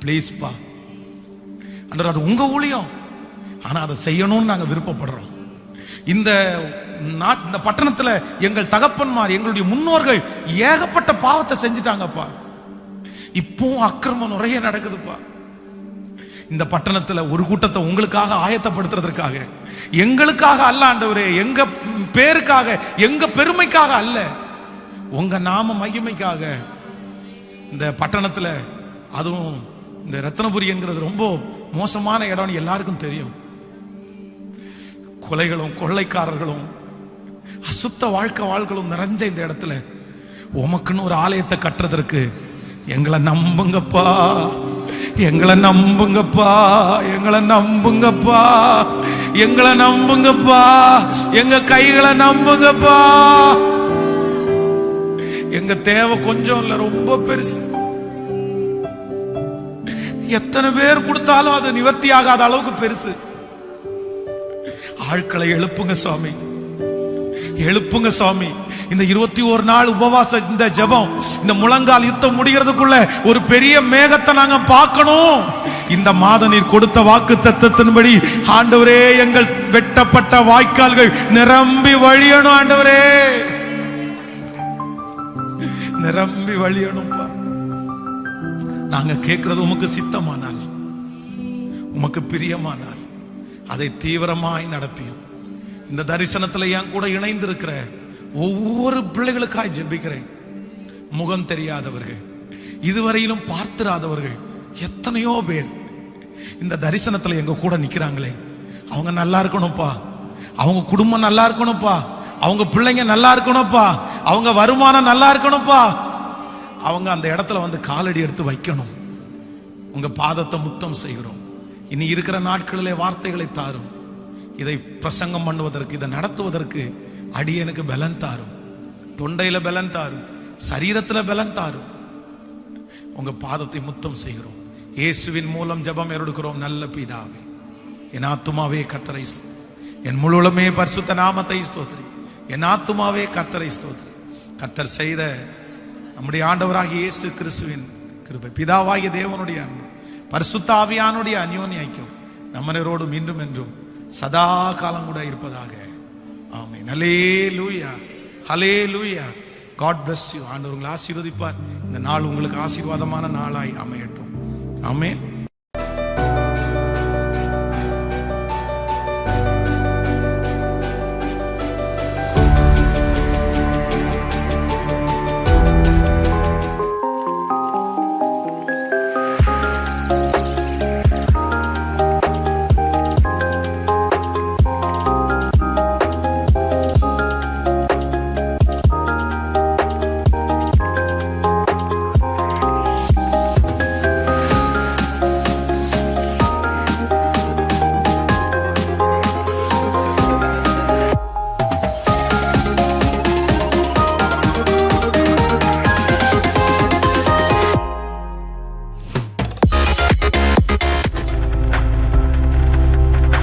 ப்ளீஸ்ப்பா ஆண்டவரே, அது உங்க ஊழியம், ஆனா அதை செய்யணும்னு நாங்க விருப்பப்படுறோம். இந்த பட்டணத்துல எங்கள் தகப்பன்மார், எங்களுடைய முன்னோர்கள் ஏகப்பட்ட பாவத்தை செஞ்சிட்டாங்கப்பா. இப்போ அக்கிரமம் நிறைய நடக்குதுப்பா. இந்த பட்டணத்துல ஒரு கூட்டத்தை உங்களுக்காக ஆயத்தப்படுத்துறதுக்காக, எங்களுக்காக அல்ல ஆண்டவரே, எங்க பேருக்காக, எங்க பெருமைக்காக அல்ல, உங்க நாம மகிமைக்காக இந்த பட்டணத்துல, அதுவும் இந்த ரத்னபுரி என்கிறது ரொம்ப மோசமான இடம்னு எல்லாருக்கும் தெரியும். கொலைகளும் கொள்ளைக்காரர்களும் அசுத்த வாழ்க்கைகளும் நிறைஞ்ச இந்த இடத்துல உமக்குன்னு ஒரு ஆலயத்தை கட்டுறதற்கு எங்களை நம்புங்கப்பா, எங்களை நம்புங்கப்பா, எங்களை நம்புங்கப்பா, எங்களை நம்புங்கப்பா, எங்க கைகளை நம்புங்கப்பா. எங்க தேவை கொஞ்சம் இல்ல, ரொம்ப பெருசு. எத்தனை பேர் கொடுத்தாலும் அது நிவர்த்தி ஆகாத அளவுக்கு பெருசு. ஆட்களை எழுப்புங்க சுவாமி, எழுப்புங்க சுவாமி. இந்த 21 நாள் உபவாச இந்த ஜெபம், இந்த முழங்கால் யுத்தம் முடிகிறதுக்குள்ள ஒரு பெரிய மேகத்தை நாங்க பார்க்கணும். இந்த மாதம் நீர் கொடுத்த வாக்கு தத்தத்தின்படி ஆண்டவரே, எங்கள் வெட்டப்பட்ட வாய்க்கால்கள் நிரம்பி வழியணும் ஆண்டவரே, நிரம்பி வழியணும்பா. நாங்க கேட்கிறது உமக்கு சித்தமானால், உமக்கு பிரியமானால் அதை தீவிரமாய் நடப்பியும். இந்த தரிசனத்துல என் கூட இணைந்திருக்கிற ஒவ்வொரு பிள்ளைகளுக்காய் ஜெபிக்கிறேன். முகம் தெரியாதவர்கள், இதுவரையிலும் பார்த்திராதவர்கள் எத்தனையோ பேர் இந்த தரிசனத்துல எங்க கூட நிக்கிறாங்களே, அவங்க நல்லா இருக்கணும்ப்பா, அவங்க குடும்பம் நல்லா இருக்கணும்ப்பா, அவங்க பிள்ளைங்க நல்லா இருக்கணும்ப்பா, அவங்க வருமானம் நல்லா இருக்கணும்ப்பா, அவங்க அந்த இடத்துல வந்து காலடி எடுத்து வைக்கணும். உங்க பாதத்தை முத்தம் செய்கிறோம். இனி இருக்கிற நாட்களிலே வார்த்தைகளை தாரும். இதை பிரசங்கம் பண்ணுவதற்கு, இதை நடத்துவதற்கு அடியனுக்கு பலன் தாரும். தொண்டையில பலன் தாரும், சரீரத்துல பலன் தாரும். உங்க பாதத்தை முத்தம் செய்கிறோம். இயேசுவின் மூலம் ஜெபம் எடுக்கிறோம் நல்ல பிதாவே. என் ஆத்துமாவே கர்த்தரை ஸ்தோத்திரி, என் முழுமே பரிசுத்த நாமத்தை ஸ்தோத்திரி. என் ஆத்துமாவே கர்த்தரை ஸ்தோத்திரி. கர்த்தர் செய்த நம்முடைய ஆண்டவராகிய இயேசு கிறிஸ்துவின் கிருபை, பிதாவாகிய தேவனுடைய அன்பு, பரிசுத்த ஆவியானுடைய அந்யோன்ய ஐக்கியம் நம்மனரோடும் இன்றும் என்றும் சதா காலம் கூட இருப்பதாக. ஆமென். ஹல்லேலூயா, ஹல்லேலூயா. God bless you. ஆண்டவர் உங்களை ஆசீர்வதிப்பார். இந்த நாள் உங்களுக்கு ஆசீர்வாதமான நாளாய் அமையட்டும். ஆமென்.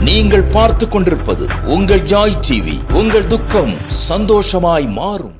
நீங்கள் பார்த்துக் கொண்டிருப்பது உங்கள் ஜாய் டிவி. உங்கள் துக்கம் சந்தோஷமாய் மாறும்.